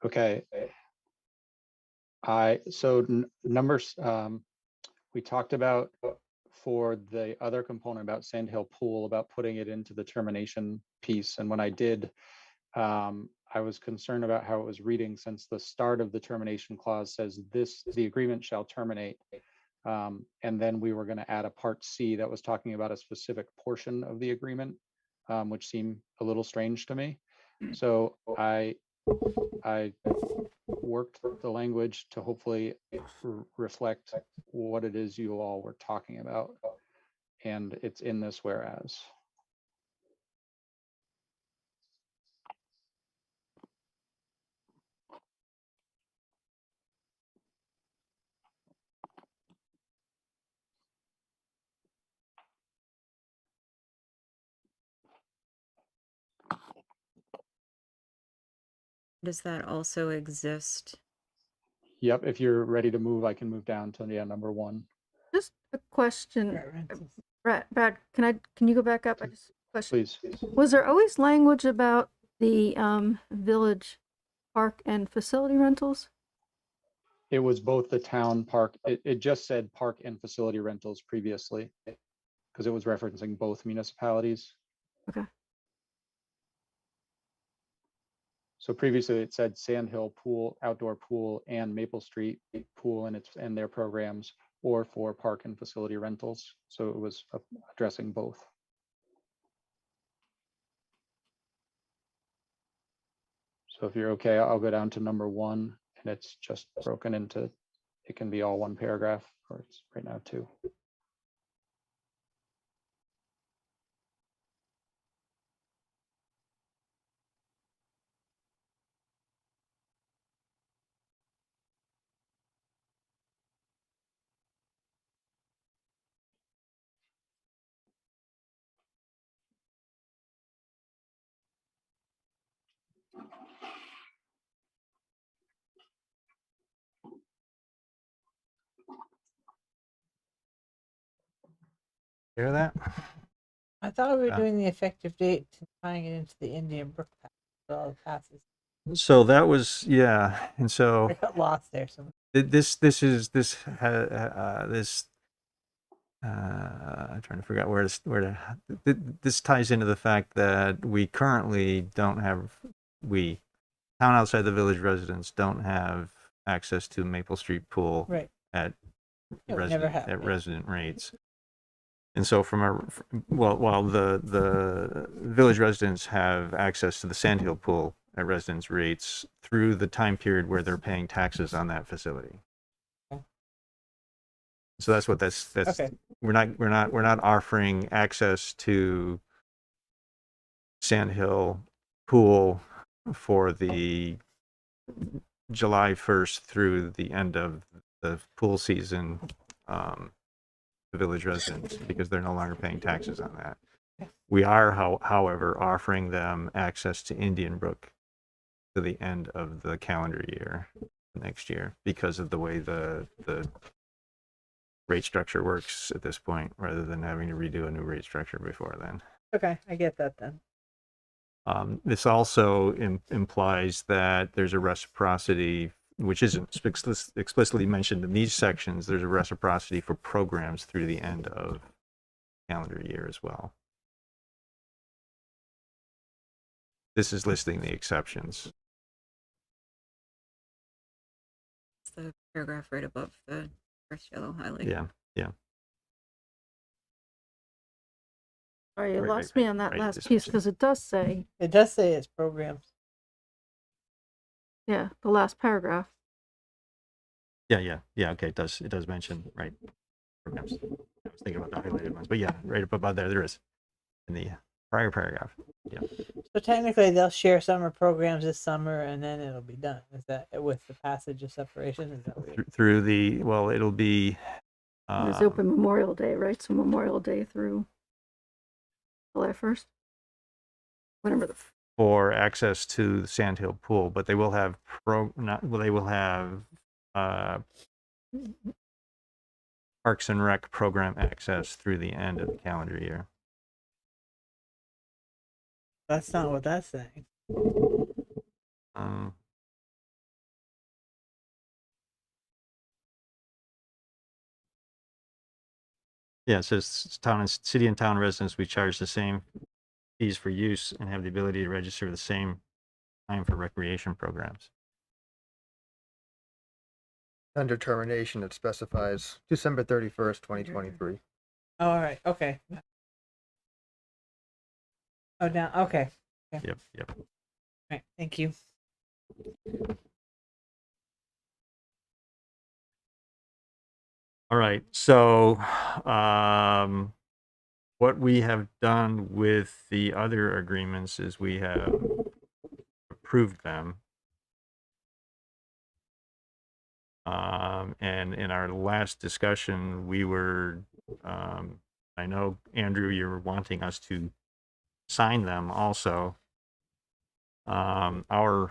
Okay. Numbers, we talked about for the other component about Sand Hill Pool, about putting it into the termination piece. And when I did, I was concerned about how it was reading, since the start of the termination clause says the agreement shall terminate. And then we were going to add a part C that was talking about a specific portion of the agreement, which seemed a little strange to me. So I worked the language to hopefully reflect what it is you all were talking about. And it's in this whereas. Does that also exist? Yep, if you're ready to move, I can move down to number 1. Just a question. Rent rentals. Brad, can you go back up? I just question. Please. Was there always language about the village park and facility rentals? It was both the town park. It just said park and facility rentals previously, because it was referencing both municipalities. Okay. So previously it said Sand Hill Pool, outdoor pool, and Maple Street Pool and their programs, or for park and facility rentals. So it was addressing both. So if you're okay, I'll go down to number 1, and it's just broken into, it can be all one paragraph, or it's right now 2. Hear that? I thought we were Yeah. doing the effective date and tying it into the Indian Brook Pass. So all the passes. So that was, yeah, and so I got lost there. So I'm trying to figure out this ties into the fact that we currently don't have, town outside the village residents don't have access to Maple Street Pool right. at Yeah, we never resident, have, at yeah. resident rates. And so while the village residents have access to the Sand Hill Pool at residence rates through the time period where they're paying taxes on that facility. Okay. So that's what that's Okay. we're not offering access to Sand Hill Pool for the July 1st through the end of the pool season, the village residents, because they're no longer paying taxes on that. We are, however, offering them access to Indian Brook to the end of the calendar year next year, because of the way the rate structure works at this point, rather than having to redo a new rate structure before then. Okay, I get that then. This also implies that there's a reciprocity, which isn't explicitly mentioned in these sections. There's a reciprocity for programs through the end of calendar year as well. This is listing the exceptions. It's the paragraph right above the first yellow highlight. Yeah. All right, you Right, lost right, me on that right, last this piece was- because it does say, it's programs. yeah, the last paragraph. Yeah. Okay, it does mention, right, programs. I was thinking about the highlighted ones, but yeah, right up above there is in the prior paragraph. Yeah. So technically, they'll share summer programs this summer, and then it'll be done. Is that with the passage of separation? Is that what you're- Through the, well, it'll be, It's open Memorial Day, right? So Memorial Day through July 1st? Whatever the, for access to the Sandhill Pool, but they will have they will have Parks and Rec program access through the end of the calendar year. That's not what that's saying. Yeah, it says city and town residents, we charge the same fees for use and have the ability to register the same time for recreation programs. Under termination, it specifies December 31st, 2023. Oh, all right. Okay. Oh, down. Okay. Yep. All right. Thank you. All right. So, what we have done with the other agreements is we have approved them. And in our last discussion, we were, I know, Andrew, you're wanting us to sign them also. The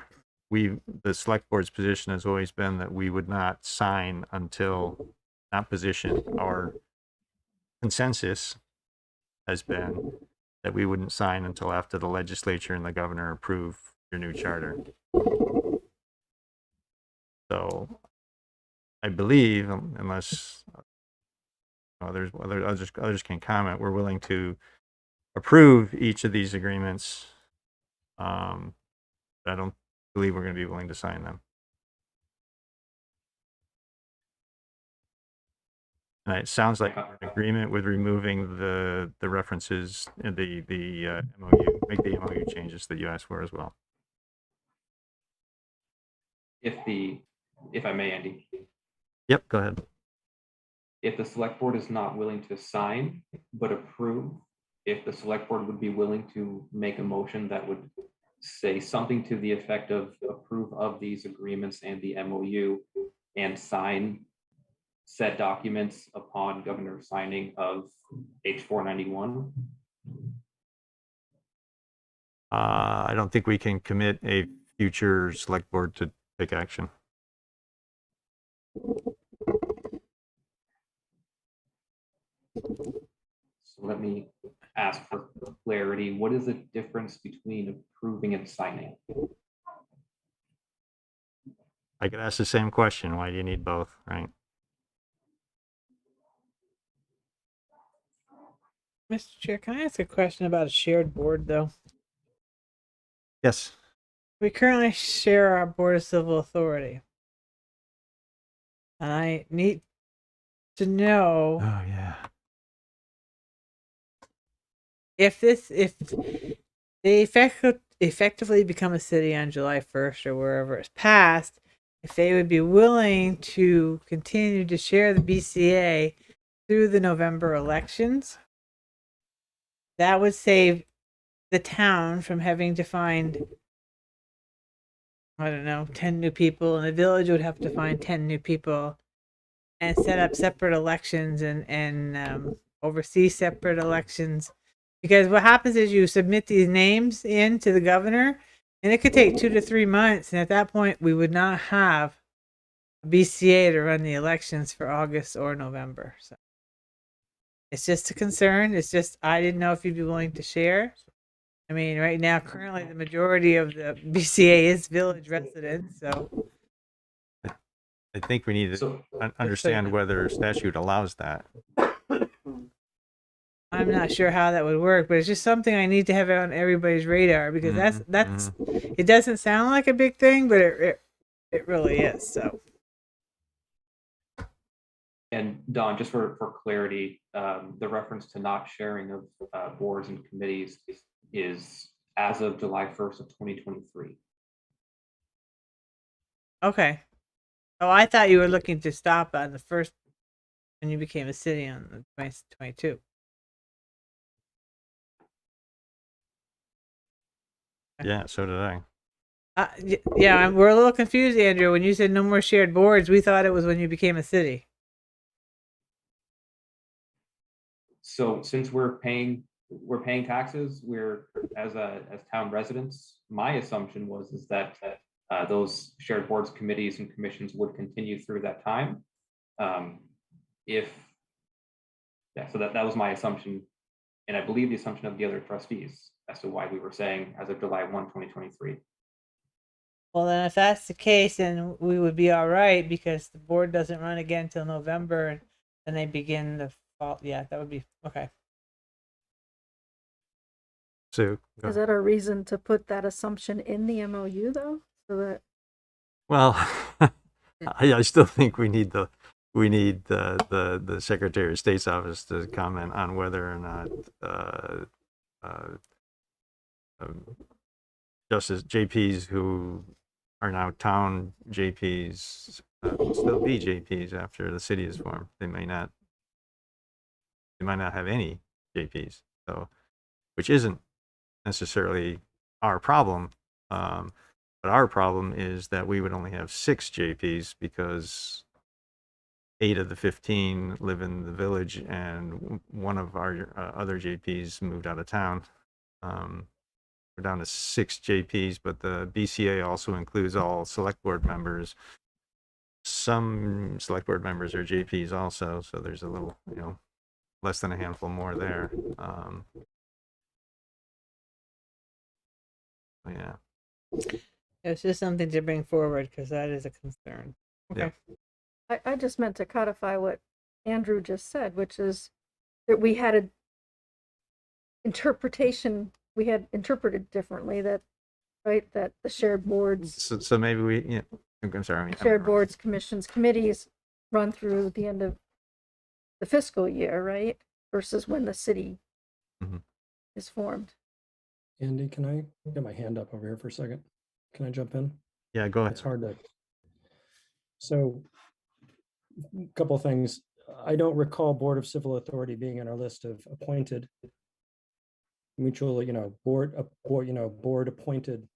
select board's position has always been that we would not sign until that position. Our consensus has been that we wouldn't sign until after the legislature and the governor approve your new charter. So I believe, unless others can comment, we're willing to approve each of these agreements. I don't believe we're going to be willing to sign them. And it sounds like an agreement with removing the references in the MOU, make the MOU changes that you asked for as well. If I may, Andy, Yep, go ahead. if the select board is not willing to sign but approve, if the select board would be willing to make a motion that would say something to the effect of approve of these agreements and the MOU and sign said documents upon governor signing of H491. I don't think we can commit a future select board to take action. So let me ask for clarity. What is the difference between approving and signing? I could ask the same question. Why do you need both, right? Mr. Chair, can I ask a question about a shared board, though? Yes. We currently share our Board of Civil Authority. And I need to know. Oh, yeah. If they effectively become a city on July 1st or wherever it's passed, if they would be willing to continue to share the BCA through the November elections, that would save the town from having to find, I don't know, 10 new people, and the village would have to find 10 new people and set up separate elections and oversee separate elections. Because what happens is you submit these names in to the governor, and it could take 2 to 3 months. And at that point, we would not have a BCA to run the elections for August or November. So it's just a concern. It's just, I didn't know if you'd be willing to share. I mean, right now, currently, the majority of the BCA is village residents. So I think we need to understand whether statute allows that. I'm not sure how that would work, but it's just something I need to have on everybody's radar because that's it doesn't sound like a big thing, but it really is. So. And Don, just for clarity, the reference to not sharing of boards and committees is as of July 1st of 2023. Okay. Oh, I thought you were looking to stop on the first when you became a city on the 2022. Yeah, so did I. Yeah, we're a little confused, Andrew. When you said no more shared boards, we thought it was when you became a city. So since we're paying taxes, as town residents, my assumption is that those shared boards, committees, and commissions would continue through that time. If so that was my assumption, and I believe the assumption of the other trustees as to why we were saying as of July 1, 2023. Well, then if that's the case, then we would be all right because the board doesn't run again till November, and they begin the fall. Yeah, that would be okay. Sue, go Is ahead. that a reason to put that assumption in the MOU though? So that Well, I still think we need the Secretary of State's office to comment on whether or not Justice JPs who are now town JPs will still be JPs after the city is formed. They might not have any JPs, so which isn't necessarily our problem. But our problem is that we would only have 6 JPs because 8 of the 15 live in the village, and one of our other JPs moved out of town. We're down to 6 JPs, but the BCA also includes all select board members. Some select board members are JPs also, so there's a little, less than a handful more there. Yeah. It's just something to bring forward because that is a concern. Okay. Yeah. I just meant to codify what Andrew just said, which is that we had a interpretation, we had interpreted differently that, right, that the shared boards, So maybe we, I'm sorry. shared boards, commissions, committees run through the end of the fiscal year, right? Versus when the city is formed. Andy, can I get my hand up over here for a second? Can I jump in? Yeah, go ahead. It's hard to. So, a couple of things. I don't recall Board of Civil Authority being on our list of appointed mutual, board appointed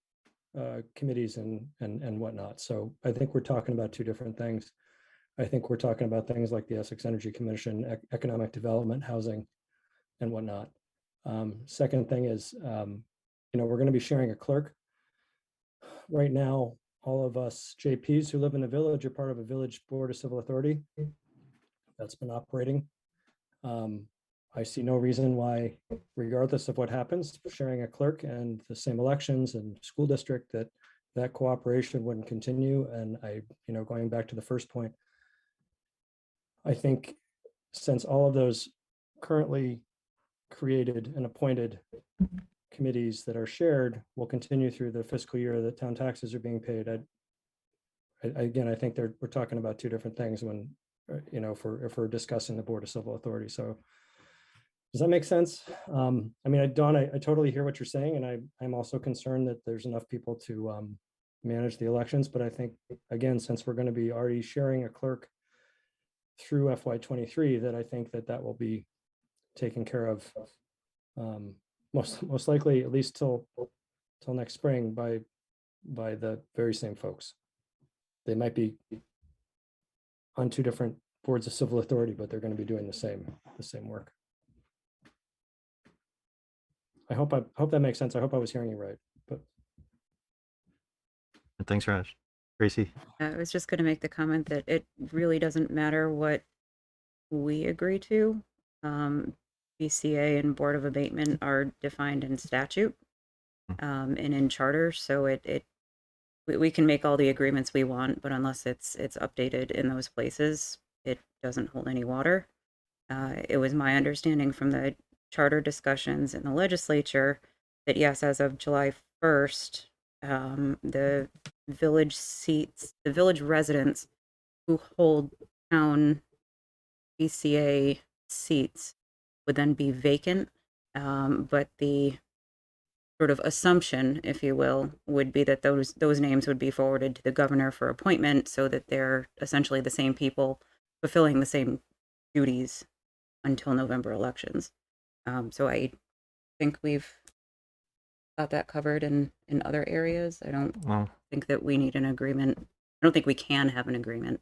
committees and whatnot. So I think we're talking about two different things. I think we're talking about things like the Essex Energy Commission, economic development, housing, and whatnot. Second thing is, we're going to be sharing a clerk. Right now, all of us JPs who live in the village are part of a village board of civil authority that's been operating. I see no reason why, regardless of what happens, sharing a clerk and the same elections and school district, that cooperation wouldn't continue. And going back to the first point, I think since all of those currently created and appointed committees that are shared will continue through the fiscal year that town taxes are being paid, I think we're talking about two different things when, if we're discussing the Board of Civil Authority. So does that make sense? Dawn, I totally hear what you're saying, and I'm also concerned that there's enough people to manage the elections. But I think, again, since we're going to be already sharing a clerk through FY23, that I think that will be taken care of most likely, at least till next spring, by the very same folks. They might be on two different boards of civil authority, but they're going to be doing the same work. I hope that makes sense. I hope I was hearing you right. But Thanks, Raj. Tracy? I was just going to make the comment that it really doesn't matter what we agree to. BCA and Board of Abatement are defined in statute and in charter, so we can make all the agreements we want, but unless it's updated in those places, it doesn't hold any water. It was my understanding from the charter discussions in the legislature that yes, as of July 1st, the village residents who hold town BCA seats would then be vacant, but the sort of assumption, if you will, would be that those names would be forwarded to the governor for appointment so that they're essentially the same people fulfilling the same duties until November elections. So I think we've got that covered in other areas. I don't Well, think that we need an agreement. I don't think we can have an agreement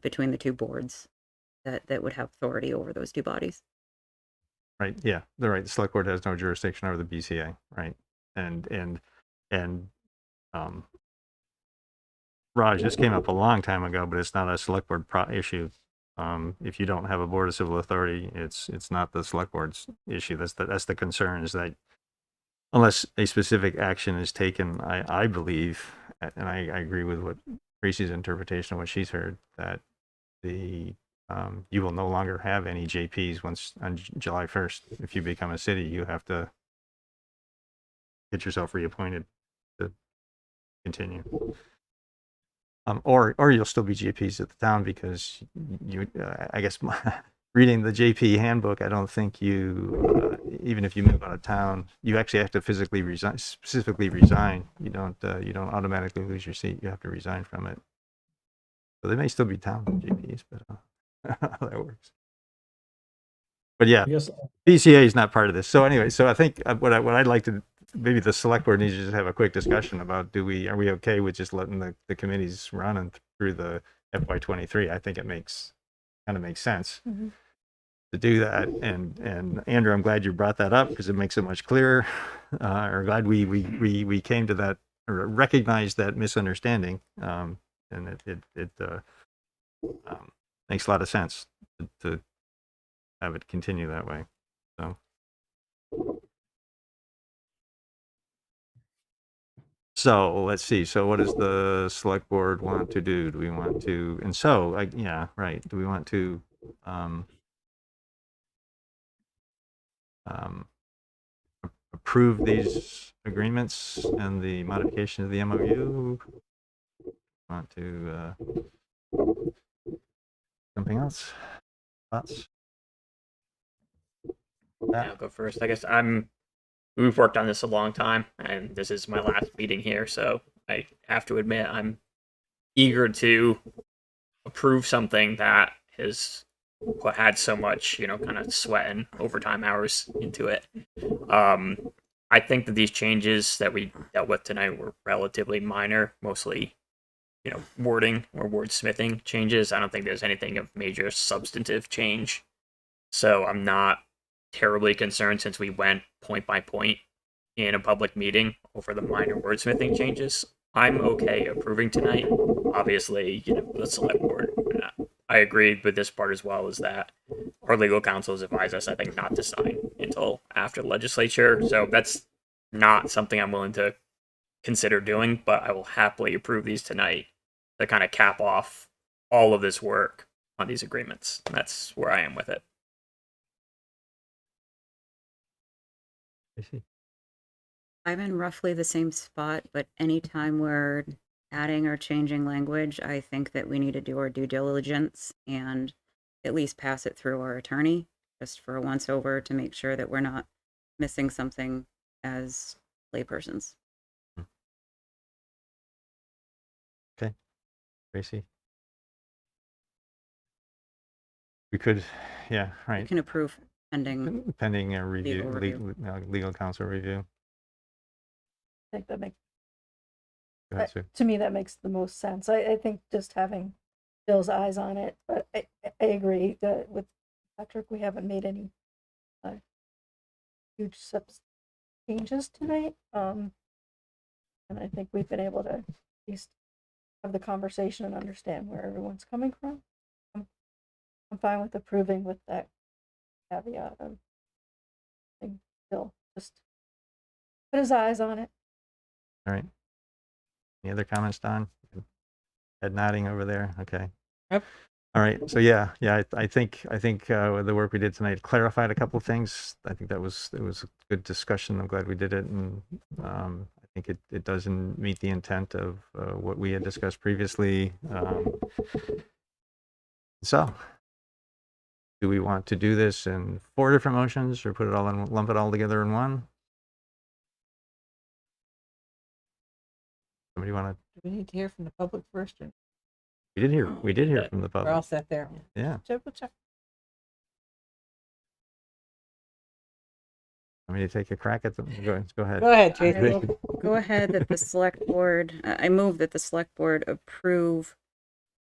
between the two boards that would have authority over those two bodies. right, yeah, they're right. The select board has no jurisdiction over the BCA, right? And Raj, this came up a long time ago, but it's not a select board issue. If you don't have a board of civil authority, it's not the select board's issue. That's the concern, is that unless a specific action is taken, I believe, and I agree with what Tracy's interpretation of what she's heard, that the you will no longer have any JPs once on July 1st. If you become a city, you have to get yourself reappointed to continue. Or you'll still be JPs at the town, because you, I guess, reading the JP handbook, I don't think you, even if you move out of town, you actually have to physically resign, specifically resign. You don't automatically lose your seat. You have to resign from it. So they may still be town JPs, but how that works. But yeah, Yes. BCA is not part of this. So anyway, so I think what I'd like to, maybe the select board needs to just have a quick discussion about, are we okay with just letting the committees run and through the FY23? I think it kind of makes sense to do that. And Andrew, I'm glad you brought that up, because it makes it much clearer. Or glad we came to that, or recognized that misunderstanding. And it makes a lot of sense to have it continue that way. So let's see. So what does the select board want to do? Do we want to, and so, yeah, right. Do we want to approve these agreements and the modification of the MOU? Want to, something else? Thoughts? Yeah, I'll go first. I guess we've worked on this a long time, and this is my last meeting here, so I have to admit I'm eager to approve something that has had so much, kind of sweat and overtime hours into it. I think that these changes that we dealt with tonight were relatively minor, mostly, wording or wordsmithing changes. I don't think there's anything of major substantive change. So I'm not terribly concerned, since we went point by point in a public meeting over the minor wordsmithing changes. I'm okay approving tonight. Obviously, the select board. I agree with this part as well, is that our legal counsel has advised us, I think, not to sign until after the legislature. So that's not something I'm willing to consider doing, but I will happily approve these tonight to kind of cap off all of this work on these agreements. That's where I am with it. I see. I'm in roughly the same spot, but anytime we're adding or changing language, I think that we need to do our due diligence and at least pass it through our attorney, just for a once over, to make sure that we're not missing something as laypersons. Okay, Tracy. We could, yeah, We right. can approve pending a review, legal counsel review. I think that makes, Go ahead, Sue. to me, that makes the most sense. I think just having Bill's eyes on it, but I agree that with Patrick, we haven't made any huge changes tonight. And I think we've been able to at least have the conversation and understand where everyone's coming from. I'm fine with approving with that caveat of, I think Bill just put his eyes on it. All right. Any other comments, Don? Head nodding over there. Okay. Yep. All right. So yeah. I think the work we did tonight clarified a couple of things. I think it was a good discussion. I'm glad we did it, and I think it doesn't meet the intent of what we had discussed previously. So, do we want to do this in 4 different motions, or put it all in, lump it all together in one? Somebody want to? Do we need to hear from the public first? Or We did hear from the we're all public. set there. Yeah. Triple check. Want me to take a crack at them? Go ahead. Go ahead, I Tracy. will go ahead that the select board, I move that the select board approve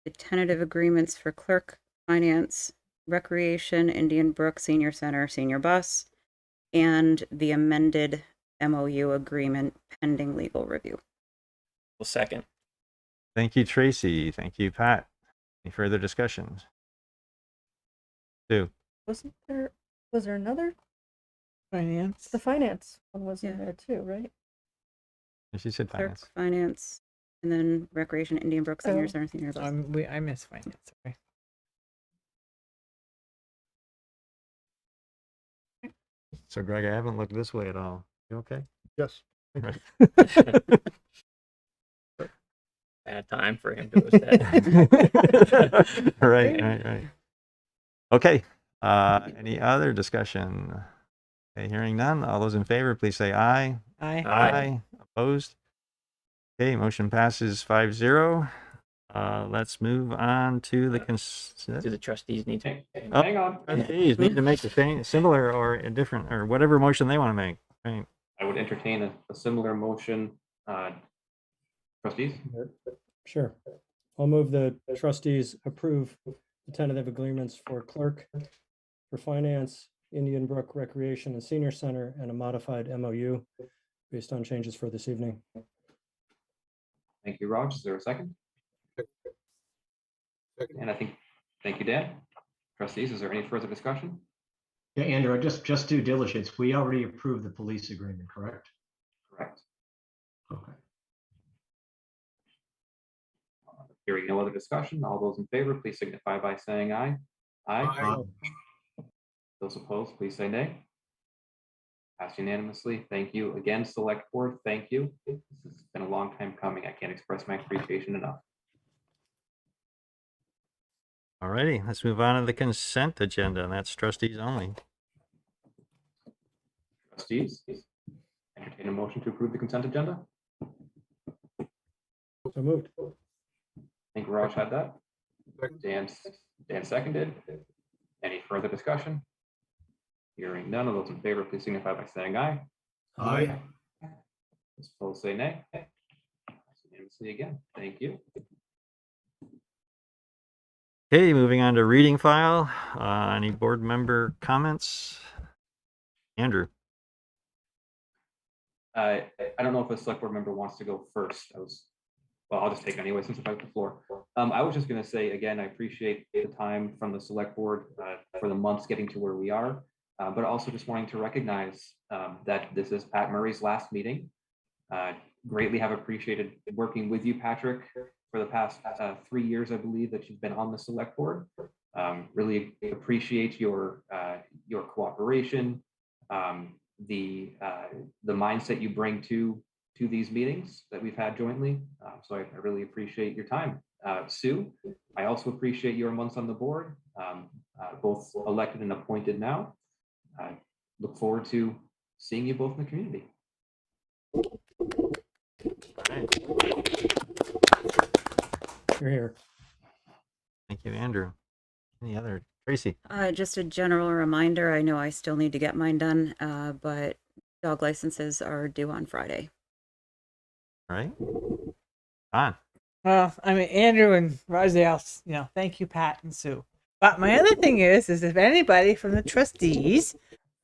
the tentative agreements for clerk, finance, recreation, Indian Brook Senior Center, senior bus, and the amended MOU agreement pending legal review. Well, second. Thank you, Tracy. Thank you, Pat. Any further discussions? Sue? Was there another? Finance. The finance one was in Yeah. there too, right? She said Clerk, finance. finance, and then recreation, Indian Brook Senior Oh. Center, senior bus. I miss finance. Sorry. So, Greg, I haven't looked this way at all. You okay? Yes. Right. Bad time for him to have said. Right. Okay. Any other discussion? Okay, hearing none. All those in favor, please say aye. Aye. Aye. Opposed? Okay, motion passes 5-0. Let's move on to the Do the trustees need to? Oh. Hang on. trustees need to make the same, similar or a different, or whatever motion they want to make. Right. I would entertain a similar motion. Trustees? Sure. I'll move the trustees approve the tentative agreements for clerk, for finance, Indian Brook Recreation and Senior Center, and a modified MOU based on changes for this evening. Thank you, Raj. Is there a second? And thank you, Dan. Trustees, is there any further discussion? Yeah, Andrew, just due diligence. We already approved the police agreement, correct? Correct. Okay. Hearing no other discussion, all those in favor, please signify by saying aye. Aye. Those opposed, please say nay. Passed unanimously. Thank you again, Select Board. Thank you. This has been a long time coming. I can't express my appreciation enough. Alrighty, let's move on to the consent agenda, and that's trustees only. Trustees, entertain a motion to approve the consent agenda. So moved. I think Raj had that. Dan seconded. Any further discussion? Hearing none of those in favor, please signify by saying aye. Aye. Those opposed say nay. Unanimously again. Thank you. Okay, moving on to reading file. Any board member comments? Andrew? I don't know if a select board member wants to go first. I'll just take it anyway since I have the floor. I was just going to say again, I appreciate the time from the select board for the months getting to where we are, but also just wanting to recognize that this is Pat Murray's last meeting. Greatly have appreciated working with you, Patrick, for the past 3 years, I believe, that you've been on the select board. Really appreciate your cooperation, the mindset you bring to these meetings that we've had jointly. So I really appreciate your time. Sue, I also appreciate your months on the board, both elected and appointed now. Look forward to seeing you both in the community. You're here. Thank you, Andrew. Any other? Tracy? Just a general reminder, I know I still need to get mine done, but dog licenses are due on Friday. All right. On. Well, I mean, Andrew and Rosdale, thank you, Pat and Sue. But my other thing is if anybody from the trustees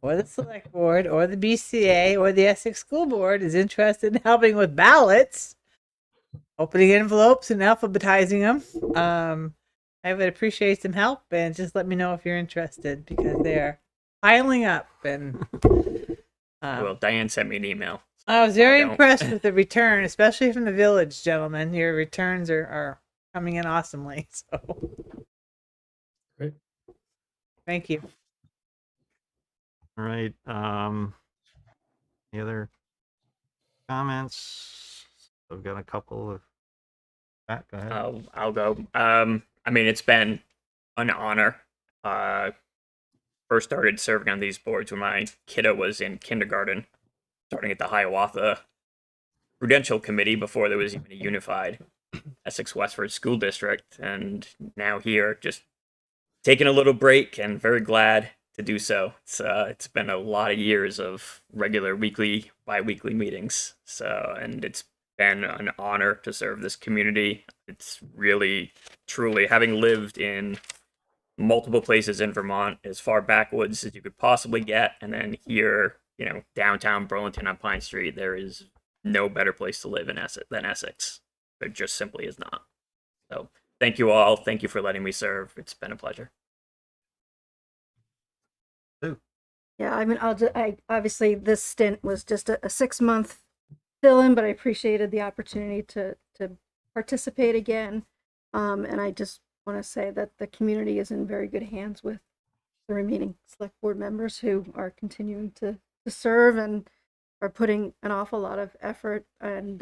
or the select board or the BCA or the Essex School Board is interested in helping with ballots, opening envelopes and alphabetizing them, I would appreciate some help, and just let me know if you're interested because they're piling up. And Well, Diane sent me an email. I was very don't. impressed with the return, especially from the village, gentlemen. Your returns are coming in awesomely. So, Great. Thank you. All right. Any other comments? I've got a couple of. Pat, go ahead. I'll go. I mean, it's been an honor. First started serving on these boards when my kiddo was in kindergarten, starting at the Hiawatha Prudential Committee before there was even a unified Essex Westford School District, and now here, just taking a little break and very glad to do so. It's been a lot of years of regular weekly, bi-weekly meetings. So, and it's been an honor to serve this community. It's really, truly, having lived in multiple places in Vermont, as far backwoods as you could possibly get, and then here, downtown Burlington on Pine Street, there is no better place to live in Essex than Essex. There just simply is not. So, thank you all. Thank you for letting me serve. It's been a pleasure. Yeah, I mean, I obviously this stint was just a 6-month fill-in, but I appreciated the opportunity to participate again. And I just want to say that the community is in very good hands with the remaining select board members who are continuing to serve and are putting an awful lot of effort and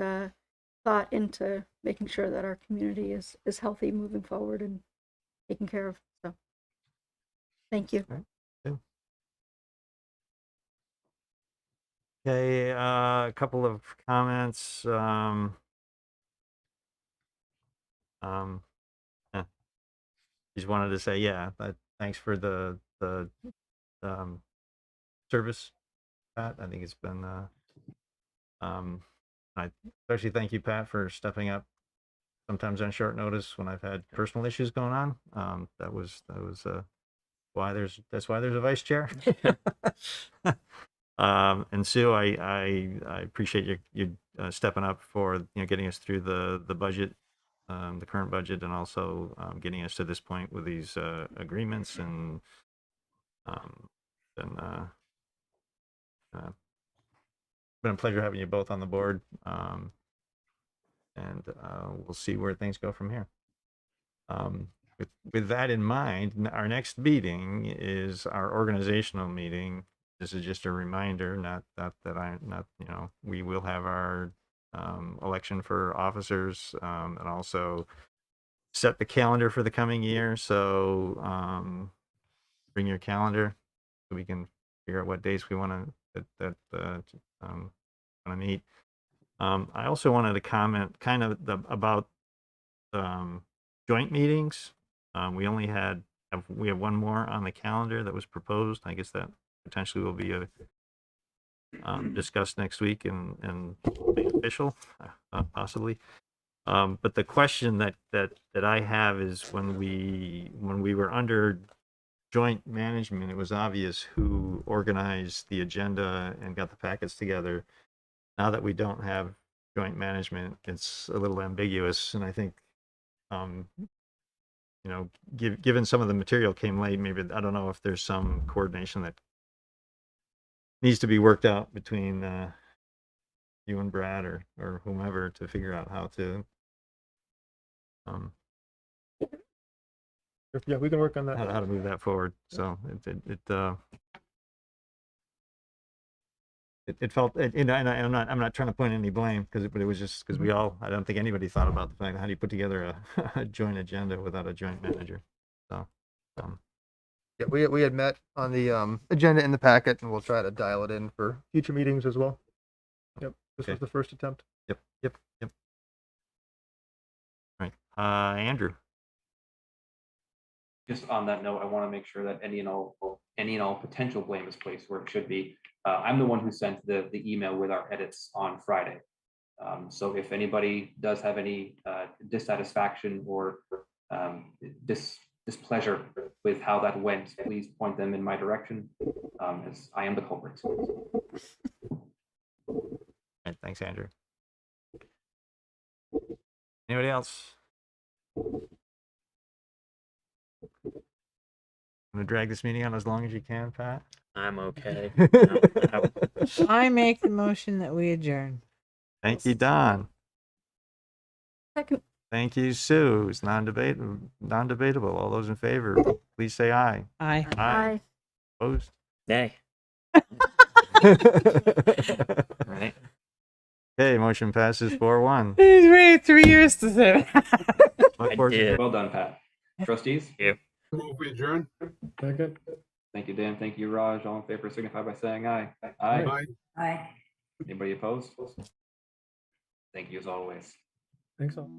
thought into making sure that our community is healthy moving forward and taken care of. So, thank you. Okay, a couple of comments. Yeah. Just wanted to say, yeah, thanks for the service, Pat. I think it's been I especially thank you, Pat, for stepping up sometimes on short notice when I've had personal issues going on. That was that's why there's a vice chair. And Sue, I appreciate you stepping up for getting us through the budget, the current budget, and also getting us to this point with these agreements and been a pleasure having you both on the board. And we'll see where things go from here. With that in mind, our next meeting is our organizational meeting. This is just a reminder, we will have our election for officers and also set the calendar for the coming year. So bring your calendar so we can figure out what days we want to meet. I also wanted to comment about joint meetings. We have one more on the calendar that was proposed. I guess that potentially will be discussed next week and be official, possibly. But the question that I have is when we were under joint management, it was obvious who organized the agenda and got the packets together. Now that we don't have joint management, it's a little ambiguous, and I think given some of the material came late, maybe I don't know if there's some coordination that needs to be worked out between you and Brad or whomever to figure out how to. Yeah, we can work on that. How to move that forward. So it felt, and I'm not trying to point any blame but it was just because I don't think anybody thought about the fact that how do you put together a joint agenda without a joint manager. So yeah, we had met on the agenda in the packet, and we'll try to dial it in for future meetings as well. Yep, this was the first attempt. Yep. All right, Andrew. Just on that note, I want to make sure that any and all potential blame is placed where it should be. I'm the one who sent the email with our edits on Friday. So if anybody does have any dissatisfaction or displeasure with how that went, please point them in my direction, as I am the culprit. All right, thanks, Andrew. Anybody else? I'm gonna drag this meeting on as long as you can, Pat. I'm okay. I make the motion that we adjourn. Thank you, Don. Second. Thank you, Sue. It's non-debatable. All those in favor, please say aye. Aye. Aye. Opposed? Nay. Right. Okay, motion passes 4-1. He's waited 3 years to say that. My portion. Well done, Pat. Trustees? Yeah. Move we adjourn. Second. Thank you, Dan. Thank you, Raj. All in favor signify by saying aye. Aye. Aye. Anybody opposed? Thank you as always. Thanks all.